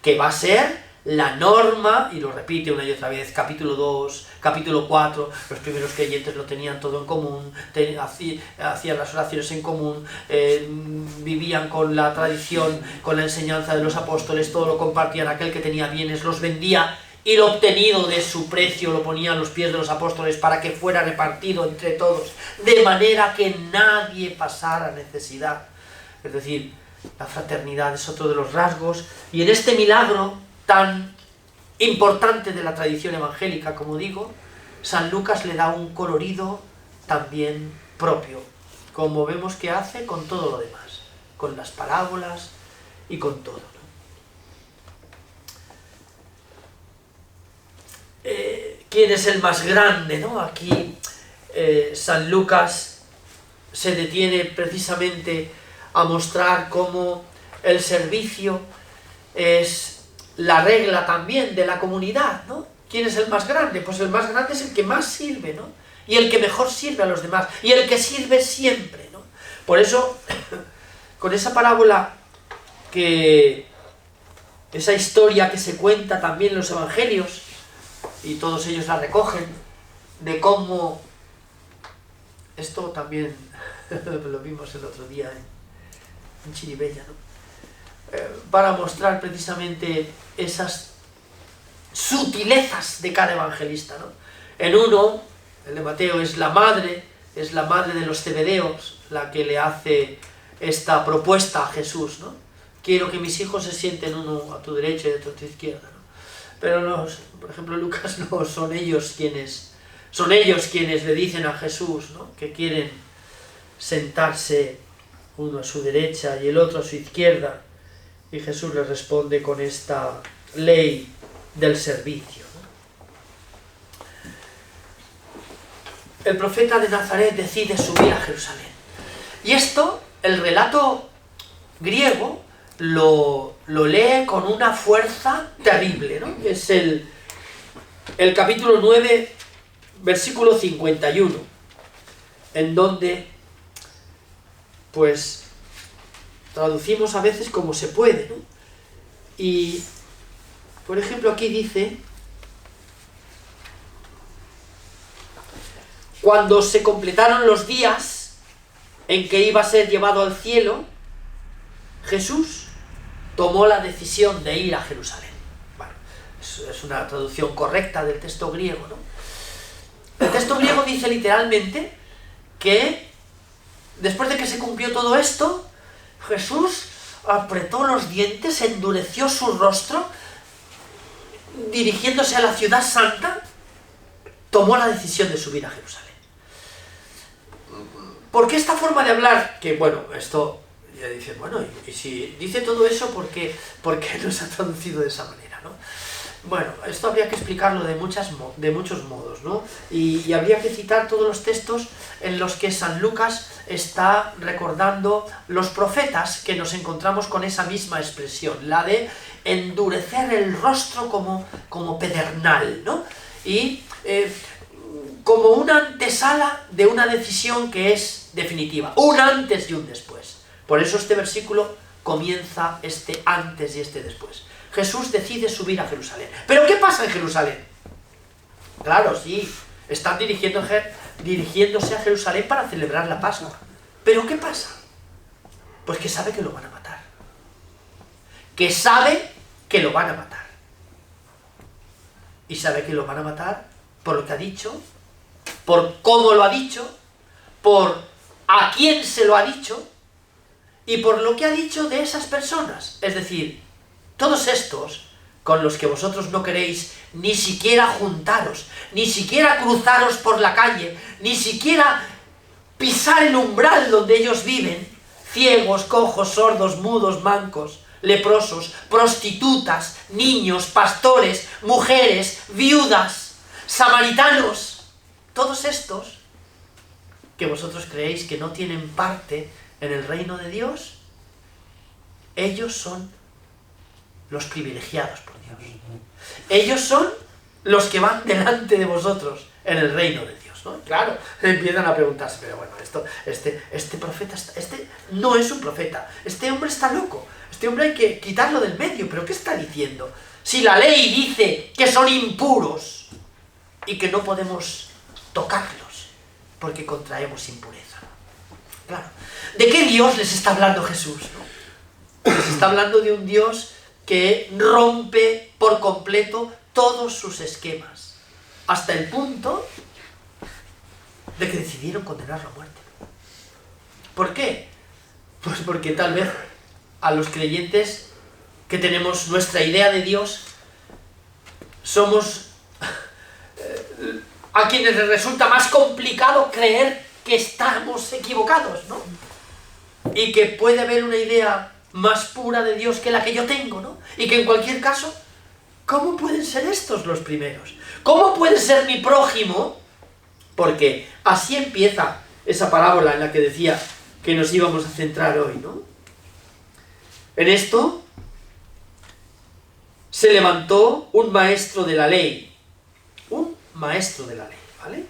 Que va a ser la norma, y lo repite una y otra vez, capítulo 2, capítulo 4, los primeros creyentes lo tenían todo en común, hacían las oraciones en común, vivían con la tradición, con la enseñanza de los apóstoles, todo lo compartían, aquel que tenía bienes los vendía y lo obtenido de su precio lo ponía a los pies de los apóstoles para que fuera repartido entre todos, de manera que nadie pasara necesidad. Es decir, la fraternidad es otro de los rasgos, y en este milagro tan importante de la tradición evangélica, como digo, San Lucas le da un colorido también propio, como vemos que hace con todo lo demás, con las parábolas y con todo, ¿no? ¿Quién es el más grande, ¿no? Aquí San Lucas se detiene precisamente a mostrar cómo el servicio es la regla también de la comunidad, ¿no? ¿Quién es el más grande? Pues el más grande es el que más sirve, ¿no? Y el que mejor sirve a los demás, y el que sirve siempre, ¿no? Por eso, con esa parábola esa historia que se cuenta también en los evangelios, y todos ellos la recogen, de cómo, esto también lo vimos el otro día en Chiribella, ¿no? Para mostrar precisamente esas sutilezas de cada evangelista, ¿no? En uno, el de Mateo, es la madre de los Zebedeos la que le hace esta propuesta a Jesús, ¿no? Quiero que mis hijos se sienten uno a tu derecha y otro a tu izquierda, ¿no? Pero no, por ejemplo, Lucas no, son ellos quienes le dicen a Jesús, ¿no? Que quieren sentarse uno a su derecha y el otro a su izquierda, y Jesús les responde con esta ley del servicio, ¿no? El profeta de Nazaret decide subir a Jerusalén, y esto, el relato griego lo lee con una fuerza terrible, ¿no? Es el capítulo 9, versículo 51, en donde, pues, traducimos a veces como se puede, ¿no? Y, por ejemplo, aquí dice: cuando se completaron los días en que iba a ser llevado al cielo, Jesús tomó la decisión de ir a Jerusalén. Bueno, es una traducción correcta del texto griego, ¿no? El texto griego dice literalmente que después de que se cumplió todo esto, Jesús apretó los dientes, endureció su rostro, dirigiéndose a la ciudad santa, tomó la decisión de subir a Jerusalén. ¿Por qué esta forma de hablar? Que bueno, esto ya dice, bueno, y si dice todo eso, ¿por qué no se ha traducido de esa manera, ¿no? Bueno, esto habría que explicarlo de muchos modos, ¿no? Y habría que citar todos los textos en los que San Lucas está recordando los profetas, que nos encontramos con esa misma expresión, la de endurecer el rostro como pedernal, ¿no? Y como una antesala de una decisión que es definitiva, un antes y un después. Por eso este versículo comienza este antes y este después. Jesús decide subir a Jerusalén. ¿Pero qué pasa en Jerusalén? Claro, sí, están dirigiéndose a Jerusalén para celebrar la Pascua. ¿Pero qué pasa? Pues que sabe que lo van a matar. Que sabe que lo van a matar. Y sabe que lo van a matar por lo que ha dicho, por cómo lo ha dicho, por a quién se lo ha dicho, y por lo que ha dicho de esas personas. Es decir, todos estos con los que vosotros no queréis ni siquiera juntaros, ni siquiera cruzaros por la calle, ni siquiera pisar el umbral donde ellos viven, ciegos, cojos, sordos, mudos, mancos, leprosos, prostitutas, niños, pastores, mujeres, viudas, samaritanos, todos estos que vosotros creéis que no tienen parte en el reino de Dios, ellos son los privilegiados por Dios. Ellos son los que van delante de vosotros en el reino de Dios, ¿no? Claro, empiezan a preguntarse, pero bueno, este profeta, este no es un profeta, este hombre está loco, este hombre hay que quitarlo del medio, pero ¿qué está diciendo? Si la ley dice que son impuros y que no podemos tocarlos porque contraemos impureza. Claro, ¿de qué Dios les está hablando Jesús, no? Les está hablando de un Dios que rompe por completo todos sus esquemas, hasta el punto de que decidieron condenarlo a muerte. ¿Por qué? Pues porque tal vez a los creyentes que tenemos nuestra idea de Dios, somos a quienes les resulta más complicado creer que estamos equivocados, ¿no? Y que puede haber una idea más pura de Dios que la que yo tengo, ¿no? Y que en cualquier caso, ¿cómo pueden ser estos los primeros? ¿Cómo puede ser mi prójimo? Porque así empieza esa parábola en la que decía que nos íbamos a centrar hoy, ¿no? En esto se levantó un maestro de la ley. Un maestro de la ley, ¿vale?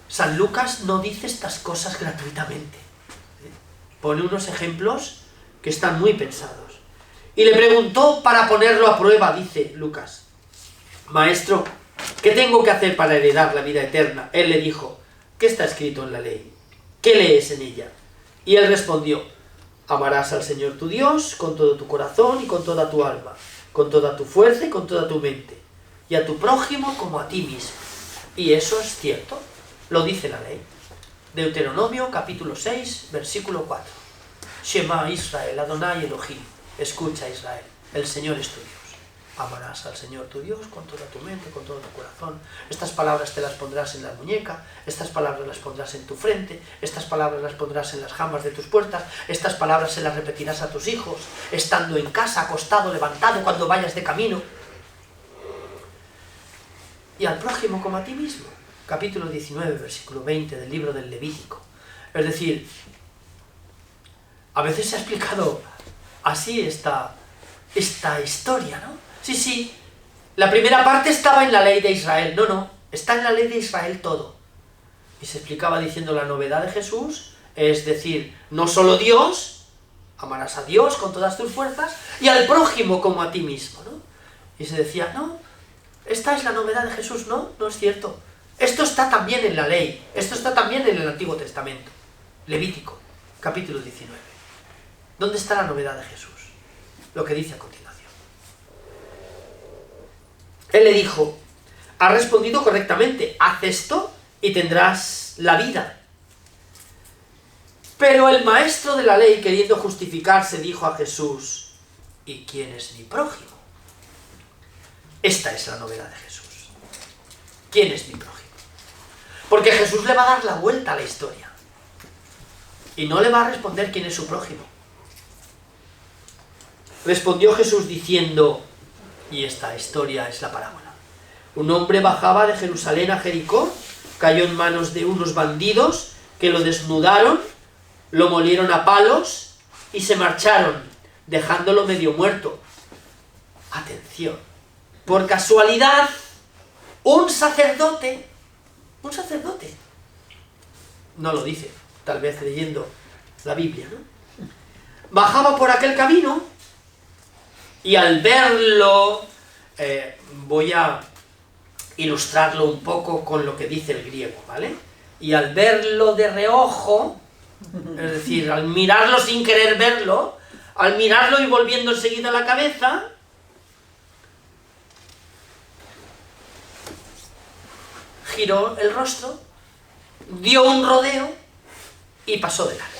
San Lucas no dice estas cosas gratuitamente. Pone unos ejemplos que están muy pensados. Y le preguntó para ponerlo a prueba, dice Lucas: Maestro, ¿qué tengo que hacer para heredar la vida eterna? Él le dijo: ¿qué está escrito en la ley? ¿Qué lees en ella? Y él respondió: amarás al Señor tu Dios con todo tu corazón y con toda tu alma, con toda tu fuerza y con toda tu mente, y a tu prójimo como a ti mismo. Y eso es cierto, lo dice la ley. Deuteronomio capítulo 6, versículo 4. Shema Israel, Adonai Elohim. Escucha Israel, el Señor es tu Dios. Amarás al Señor tu Dios con toda tu mente, con todo tu corazón. Estas palabras te las pondrás en la muñeca, estas palabras las pondrás en tu frente, estas palabras las pondrás en las jambas de tus puertas, estas palabras se las repetirás a tus hijos, estando en casa, acostado, levantado, cuando vayas de camino. Y al prójimo como a ti mismo. Capítulo 19, versículo 20 del libro del Levítico. Es decir, a veces se ha explicado así esta historia, ¿no? Sí, la primera parte estaba en la ley de Israel. No, está en la ley de Israel todo. Y se explicaba diciendo la novedad de Jesús, es decir, no solo Dios, amarás a Dios con todas tus fuerzas, y al prójimo como a ti mismo, ¿no? Y se decía, no, esta es la novedad de Jesús. No es cierto. Esto está también en la ley, esto está también en el Antiguo Testamento. Levítico, capítulo 19. ¿Dónde está la novedad de Jesús? Lo que dice a continuación. Él le dijo: has respondido correctamente, haz esto y tendrás la vida. Pero el maestro de la ley, queriendo justificarse, dijo a Jesús: ¿y quién es mi prójimo? Esta es la novedad de Jesús. ¿Quién es mi prójimo? Porque Jesús le va a dar la vuelta a la historia. Y no le va a responder quién es su prójimo. Respondió Jesús diciendo, y esta historia es la parábola: un hombre bajaba de Jerusalén a Jericó, cayó en manos de unos bandidos que lo desnudaron, lo molieron a palos y se marcharon, dejándolo medio muerto. Atención, por casualidad, un sacerdote, no lo dice, tal vez leyendo la Biblia, ¿no? Bajaba por aquel camino y al verlo, voy a ilustrarlo un poco con lo que dice el griego, ¿vale? Y al verlo de reojo, es decir, al mirarlo sin querer verlo, al mirarlo y volviendo enseguida la cabeza, giró el rostro, dio un rodeo y pasó de largo.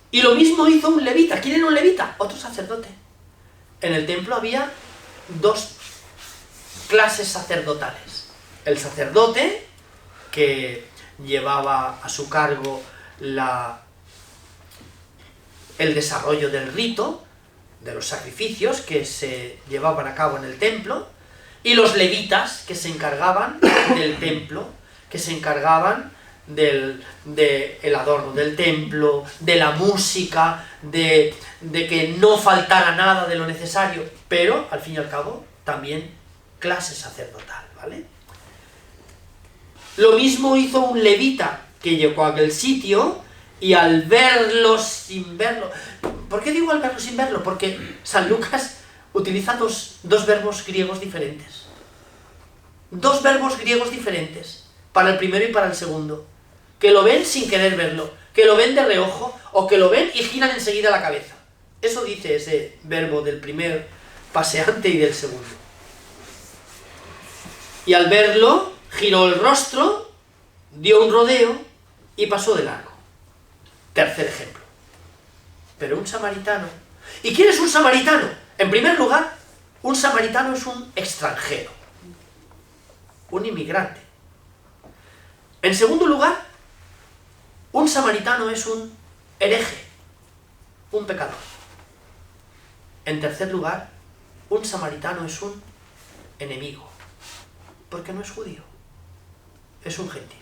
Y lo mismo hizo un levita. ¿Quién era un levita? Otro sacerdote. En el templo había dos clases sacerdotales. El sacerdote, que llevaba a su cargo el desarrollo del rito, de los sacrificios que se llevaban a cabo en el templo, y los levitas, que se encargaban del templo, que se encargaban del adorno del templo, de la música, de que no faltara nada de lo necesario, pero, al fin y al cabo, también clase sacerdotal, ¿vale? Lo mismo hizo un levita, que llegó a aquel sitio, y al verlo sin verlo... ¿Por qué digo al verlo sin verlo? Porque San Lucas utiliza dos verbos griegos diferentes. Dos verbos griegos diferentes, para el primero y para el segundo. Que lo ven sin querer verlo, que lo ven de reojo, o que lo ven y giran enseguida la cabeza. Eso dice ese verbo del primer paseante y del segundo. Y al verlo, giró el rostro, dio un rodeo y pasó de largo. Tercer ejemplo. Pero un samaritano. ¿Y quién es un samaritano? En primer lugar, un samaritano es un extranjero, un inmigrante. En segundo lugar, un samaritano es un hereje, un pecador. En tercer lugar, un samaritano es un enemigo, porque no es judío, es un gentil.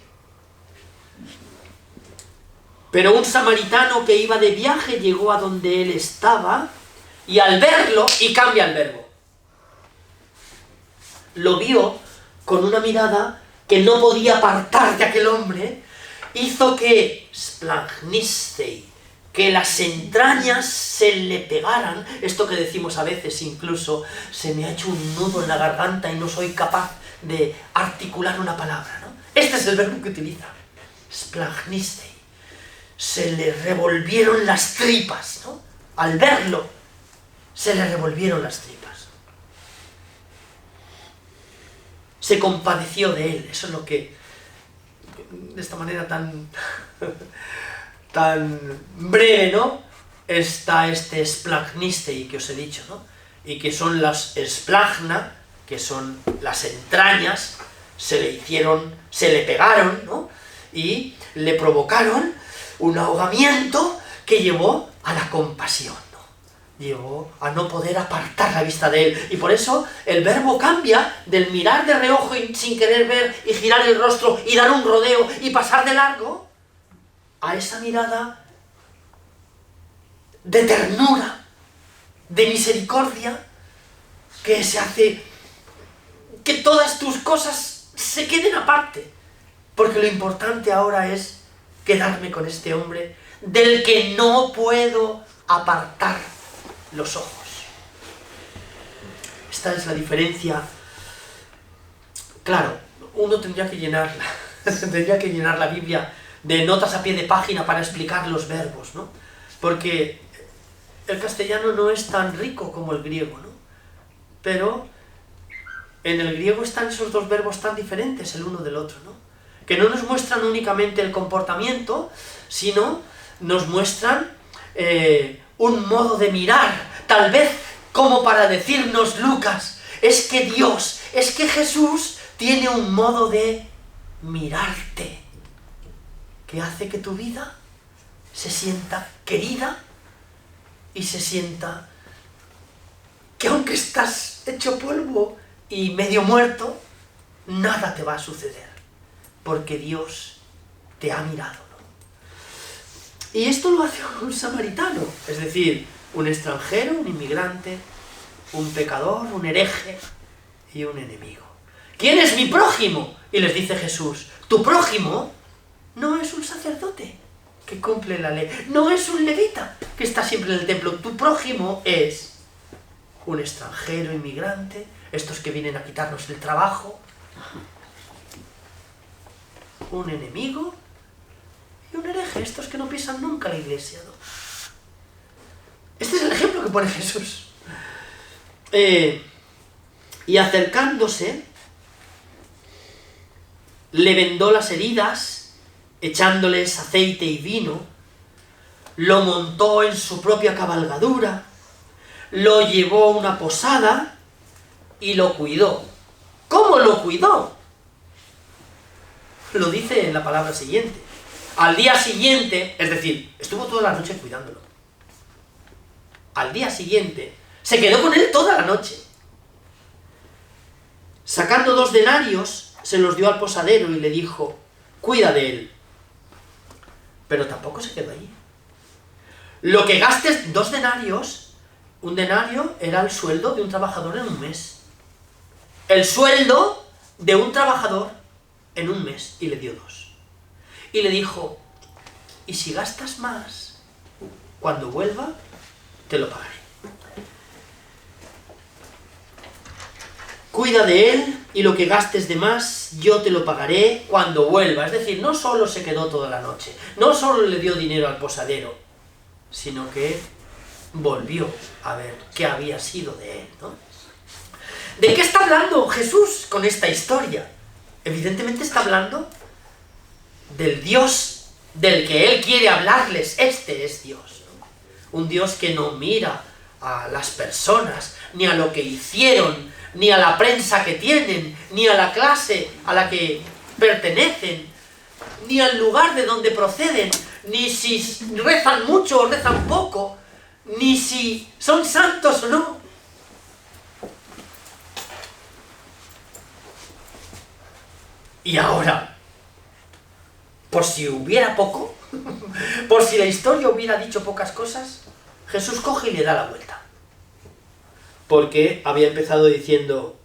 Pero un samaritano que iba de viaje llegó a donde él estaba y al verlo, y cambia el verbo, lo vio con una mirada que no podía apartar de aquel hombre, hizo que splagnisteis, que las entrañas se le pegaran, esto que decimos a veces incluso, se me ha hecho un nudo en la garganta y no soy capaz de articular una palabra, ¿no? Este es el verbo que utiliza, splagnisteis, se le revolvieron las tripas, ¿no? Al verlo, se le revolvieron las tripas. Se compadeció de él, eso es lo que, de esta manera tan breve, ¿no? Está este splagnistei que os he dicho, ¿no? Y que son las splagna, que son las entrañas, se le pegaron, ¿no? Y le provocaron un ahogamiento que llevó a la compasión, ¿no? Llevó a no poder apartar la vista de él. Y por eso el verbo cambia del mirar de reojo y sin querer ver y girar el rostro y dar un rodeo y pasar de largo a esa mirada de ternura, de misericordia, que se hace que todas tus cosas se queden aparte. Porque lo importante ahora es quedarme con este hombre del que no puedo apartar los ojos. Esta es la diferencia. Claro, uno tendría que llenar la Biblia de notas a pie de página para explicar los verbos, ¿no? Porque el castellano no es tan rico como el griego, ¿no? Pero en el griego están esos dos verbos tan diferentes el uno del otro, ¿no? Que no nos muestran únicamente el comportamiento, sino nos muestran un modo de mirar, tal vez como para decirnos Lucas, es que Dios, es que Jesús tiene un modo de mirarte, que hace que tu vida se sienta querida y se sienta que aunque estás hecho polvo y medio muerto, nada te va a suceder, porque Dios te ha mirado, ¿no? Y esto lo hace un samaritano, es decir, un extranjero, un inmigrante, un pecador, un hereje y un enemigo. ¿Quién es mi prójimo? Y les dice Jesús, tu prójimo no es un sacerdote que cumple la ley, no es un levita que está siempre en el templo, tu prójimo es un extranjero, inmigrante, estos que vienen a quitarnos el trabajo, un enemigo y un hereje, estos que no pisan nunca la iglesia, ¿no? Este es el ejemplo que pone Jesús. Y acercándose, le vendó las heridas, echándoles aceite y vino, lo montó en su propia cabalgadura, lo llevó a una posada y lo cuidó. ¿Cómo lo cuidó? Lo dice en la palabra siguiente. Al día siguiente, es decir, estuvo toda la noche cuidándolo. Al día siguiente, se quedó con él toda la noche. Sacando 2 denarios, se los dio al posadero y le dijo, cuida de él. Pero tampoco se quedó allí. Lo que gastes 2 denarios, un denario era el sueldo de un trabajador en un mes. El sueldo de un trabajador en un mes, y le dio 2. Y le dijo, y si gastas más, cuando vuelva, te lo pagaré. Cuida de él, y lo que gastes de más, yo te lo pagaré cuando vuelva. Es decir, no solo se quedó toda la noche, no solo le dio dinero al posadero, sino que volvió a ver qué había sido de él, ¿no? ¿De qué está hablando Jesús con esta historia? Evidentemente está hablando del Dios del que Él quiere hablarles. Este es Dios, ¿no? Un Dios que no mira a las personas, ni a lo que hicieron, ni a la prensa que tienen, ni a la clase a la que pertenecen, ni al lugar de donde proceden, ni si rezan mucho o rezan poco, ni si son santos o no. Y ahora, por si hubiera poco, por si la historia hubiera dicho pocas cosas, Jesús coge y le da la vuelta. Porque había empezado diciendo,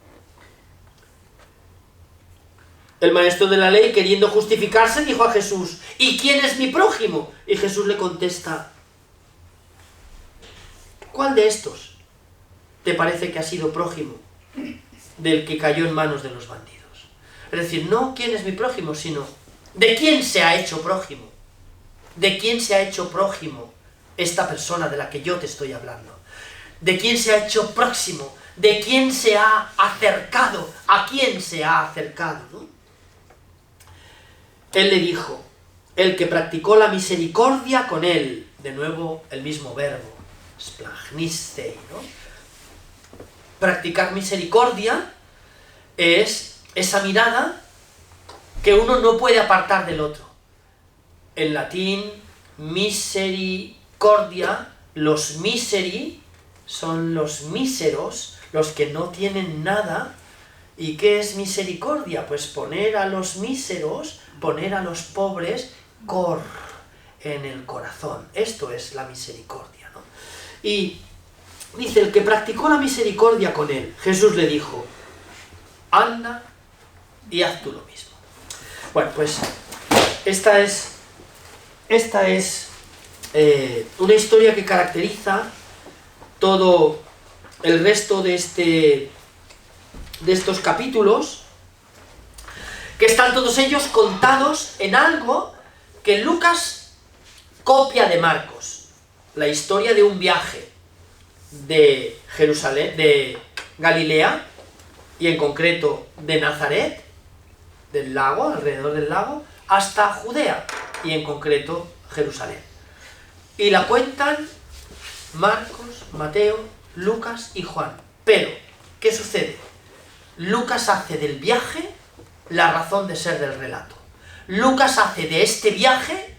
el maestro de la ley, queriendo justificarse, dijo a Jesús, ¿y quién es mi prójimo? Y Jesús le contesta, ¿cuál de estos te parece que ha sido prójimo del que cayó en manos de los bandidos? Es decir, no quién es mi prójimo, sino ¿de quién se ha hecho prójimo? ¿De quién se ha hecho prójimo esta persona de la que yo te estoy hablando? ¿De quién se ha hecho próximo? ¿De quién se ha acercado? ¿A quién se ha acercado? ¿No? Él le dijo, el que practicó la misericordia con él. De nuevo, el mismo verbo, splagnistein, ¿no? Practicar misericordia es esa mirada que uno no puede apartar del otro. En latín, misericordia, los miseri son los míseros, los que no tienen nada. ¿Y qué es misericordia? Pues poner a los míseros, poner a los pobres, cor, en el corazón. Esto es la misericordia, ¿no? Y dice, el que practicó la misericordia con él, Jesús le dijo, anda y haz tú lo mismo. Bueno, pues esta es una historia que caracteriza todo el resto de estos capítulos, que están todos ellos contados en algo que Lucas copia de Marcos, la historia de un viaje de Jerusalén, de Galilea, y en concreto de Nazaret, del lago, alrededor del lago, hasta Judea, y en concreto Jerusalén. Y la cuentan Marcos, Mateo, Lucas y Juan. Pero, ¿qué sucede? Lucas hace del viaje la razón de ser del relato. Lucas hace de este viaje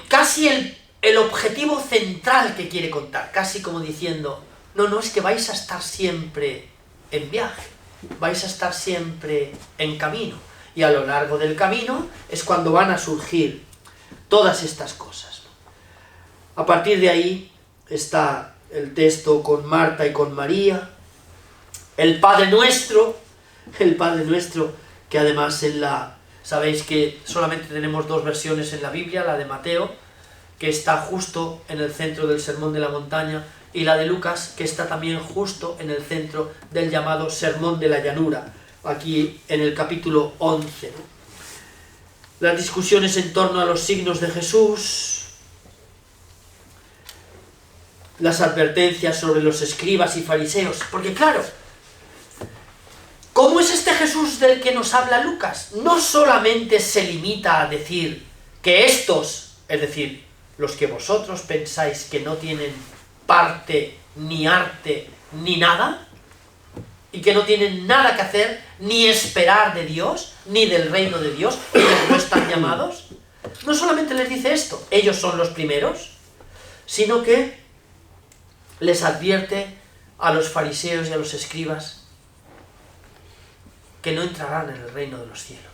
casi el objetivo central que quiere contar, casi como diciendo, no, es que vais a estar siempre en viaje, vais a estar siempre en camino, y a lo largo del camino es cuando van a surgir todas estas cosas. A partir de ahí está el texto con Marta y con María, el Padre Nuestro, que además sabéis que solamente tenemos dos versiones en la Biblia, la de Mateo, que está justo en el centro del Sermón de la Montaña, y la de Lucas, que está también justo en el centro del llamado Sermón de la Llanura, aquí en el capítulo 11, ¿no? Las discusiones en torno a los signos de Jesús, las advertencias sobre los escribas y fariseos, porque claro, ¿cómo es este Jesús del que nos habla Lucas? No solamente se limita a decir que estos, es decir, los que vosotros pensáis que no tienen parte, ni arte, ni nada, y que no tienen nada que hacer, ni esperar de Dios, ni del reino de Dios, ellos no están llamados. No solamente les dice esto, ellos son los primeros, sino que les advierte a los fariseos y a los escribas que no entrarán en el reino de los cielos,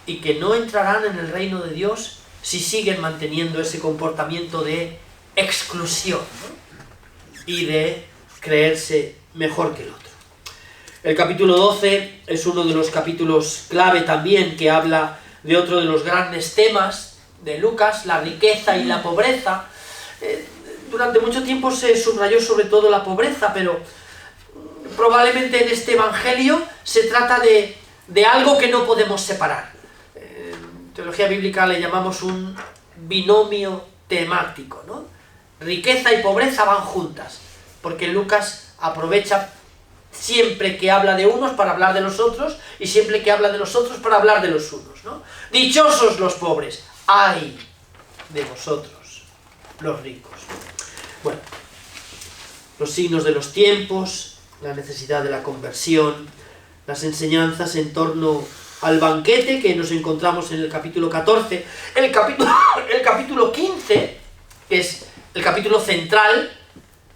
y que no entrarán en el reino de Dios si siguen manteniendo ese comportamiento de exclusión, ¿no? Y de creerse mejor que el otro. El capítulo 12 es uno de los capítulos clave también, que habla de otro de los grandes temas de Lucas, la riqueza y la pobreza. Durante mucho tiempo se subrayó sobre todo la pobreza, pero probablemente en este evangelio se trata de algo que no podemos separar. En teología bíblica le llamamos un binomio temático, ¿no? Riqueza y pobreza van juntas, porque Lucas aprovecha siempre que habla de unos para hablar de los otros, y siempre que habla de los otros para hablar de los unos, ¿no? Dichosos los pobres, ay de vosotros, los ricos. Bueno, los signos de los tiempos, la necesidad de la conversión, las enseñanzas en torno al banquete que nos encontramos en el capítulo 14, el capítulo 15, que es el capítulo central,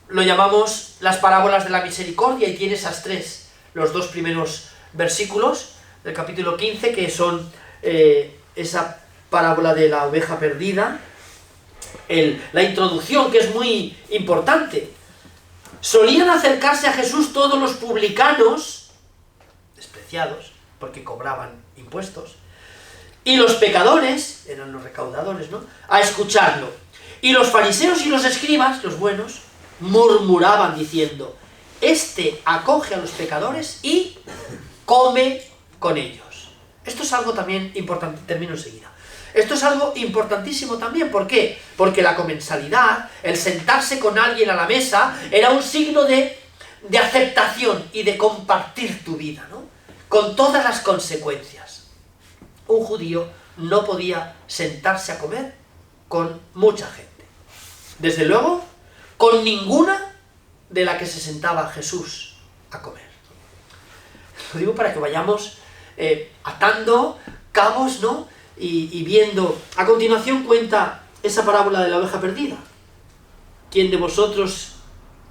lo llamamos las parábolas de la misericordia, y tiene esas tres, los dos primeros versículos del capítulo 15, que son esa parábola de la oveja perdida, la introducción, que es muy importante. Solían acercarse a Jesús todos los publicanos, despreciados, porque cobraban impuestos, y los pecadores, eran los recaudadores, ¿no?, a escucharlo. Y los fariseos y los escribas, los buenos, murmuraban diciendo: este acoge a los pecadores y come con ellos. Esto es algo también importante, termino enseguida. Esto es algo importantísimo también. ¿Por qué? Porque la comensalidad, el sentarse con alguien a la mesa, era un signo de aceptación y de compartir tu vida, ¿no?, con todas las consecuencias. Un judío no podía sentarse a comer con mucha gente. Desde luego, con ninguna de la que se sentaba Jesús a comer. Lo digo para que vayamos atando cabos, ¿no?, y viendo. A continuación cuenta esa parábola de la oveja perdida. ¿Quién de vosotros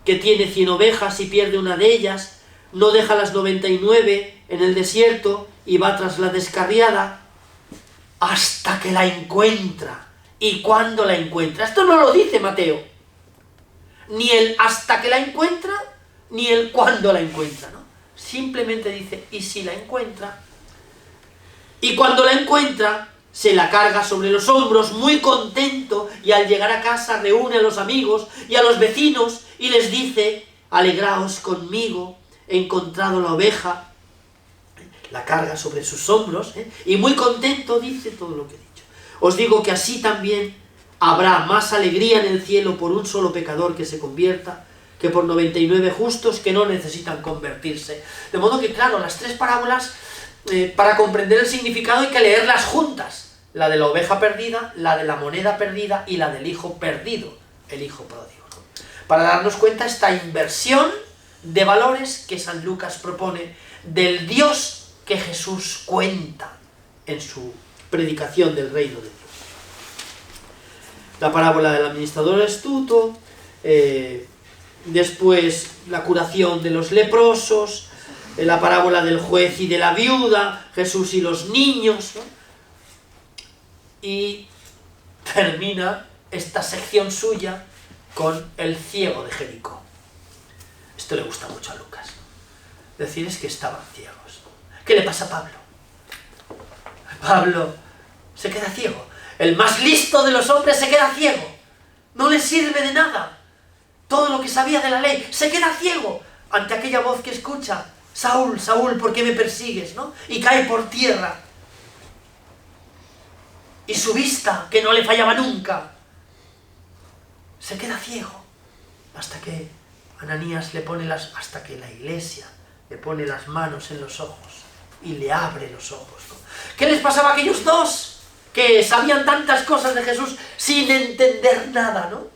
que tiene 100 ovejas y pierde una de ellas, no deja las 99 en el desierto y va tras la descarriada hasta que la encuentra? ¿Y cuándo la encuentra? Esto no lo dice Mateo. Ni el hasta que la encuentra, ni el cuándo la encuentra, ¿no? Simplemente dice, y si la encuentra. Y cuando la encuentra, se la carga sobre los hombros, muy contento, y al llegar a casa reúne a los amigos y a los vecinos y les dice: alegraos conmigo, he encontrado la oveja. La carga sobre sus hombros, y muy contento dice todo lo que he dicho. Os digo que así también habrá más alegría en el cielo por un solo pecador que se convierta, que por 99 justos que no necesitan convertirse. De modo que, claro, las tres parábolas, para comprender el significado hay que leerlas juntas. La de la oveja perdida, la de la moneda perdida y la del hijo perdido, el hijo pródigo, ¿no?, para darnos cuenta esta inversión de valores que San Lucas propone del Dios que Jesús cuenta en su predicación del reino de Dios. La parábola del administrador astuto, después la curación de los leprosos, la parábola del juez y de la viuda, Jesús y los niños, ¿no?, y termina esta sección suya con el ciego de Jericó. Esto le gusta mucho a Lucas, ¿no?, decir es que estaban ciegos. ¿Qué le pasa a Pablo? Pablo se queda ciego. El más listo de los hombres se queda ciego. No le sirve de nada todo lo que sabía de la ley. Se queda ciego ante aquella voz que escucha: Saúl, Saúl, ¿por qué me persigues?, ¿no? Y cae por tierra. Y su vista, que no le fallaba nunca, se queda ciego hasta que Ananías le pone hasta que la iglesia le pone las manos en los ojos y le abre los ojos, ¿no? ¿Qué les pasaba a aquellos dos que sabían tantas cosas de Jesús sin entender nada, ¿no?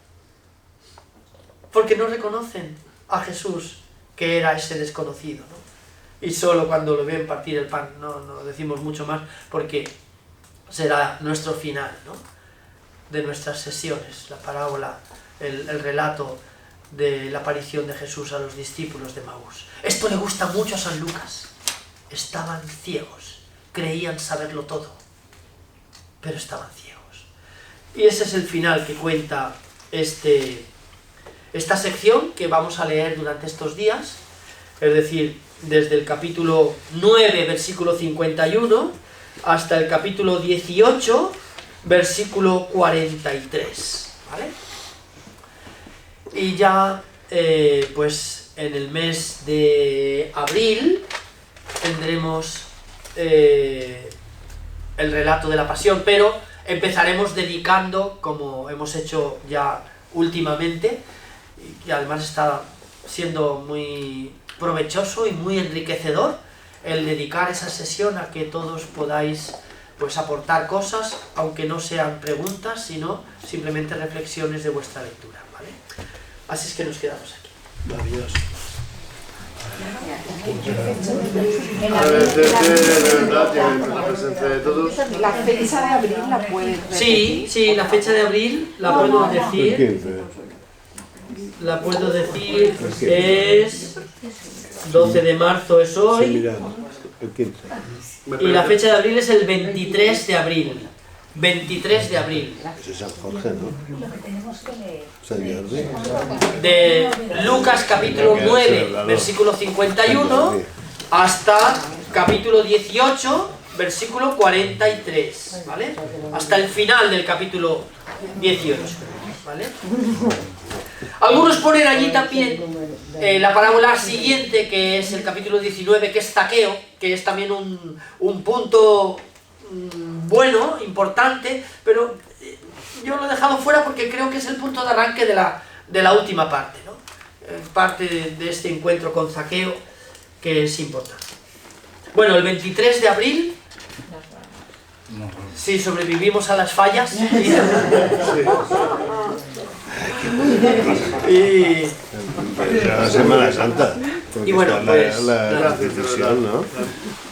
Porque no reconocen a Jesús, que era ese desconocido, ¿no? Y solo cuando lo ven partir el pan, no decimos mucho más, porque será nuestro final, ¿no?, de nuestras sesiones, la parábola, el relato de la aparición de Jesús a los discípulos de Maús. Esto le gusta mucho a San Lucas. Estaban ciegos, creían saberlo todo, pero estaban ciegos. Y ese es el final que cuenta esta sección que vamos a leer durante estos días, es decir, desde el capítulo 9, versículo 51, hasta el capítulo 18, versículo 43, ¿vale? Y ya, pues en el mes de abril tendremos el relato de la pasión, pero empezaremos dedicando, como hemos hecho ya últimamente, y además está siendo muy provechoso y muy enriquecedor el dedicar esa sesión a que todos podáis pues aportar cosas, aunque no sean preguntas, sino simplemente reflexiones de vuestra lectura, ¿vale? Así es que nos quedamos aquí. Maravilloso. La presencia de todos. La fecha de abril la puedes repetir. Sí, sí, la fecha de abril la puedo decir. La puedo decir, es 12 de marzo es hoy. Mira, el 15. Y la fecha de abril es el 23 de abril. 23 de abril. Ese es San Jorge, ¿no? San Jordi. De Lucas capítulo 9, versículo 51, hasta capítulo 18, versículo 43, ¿vale? Hasta el final del capítulo 18, ¿vale? Algunos ponen allí también la parábola siguiente, que es el capítulo 19, que es Zaqueo, que es también un punto bueno, importante, pero yo lo he dejado fuera porque creo que es el punto de arranque de la última parte, ¿no? Parte de este encuentro con Zaqueo, que es importante. Bueno, el 23 de abril, si sobrevivimos a las fallas, y La Semana Santa. Y bueno, está pues, la decisión, ¿no?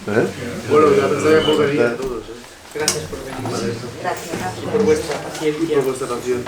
¿Eh? Bueno, la pensaba por venir a todos. gracias por venir, Gracias. por vuestra Y paciencia. por vuestra atención.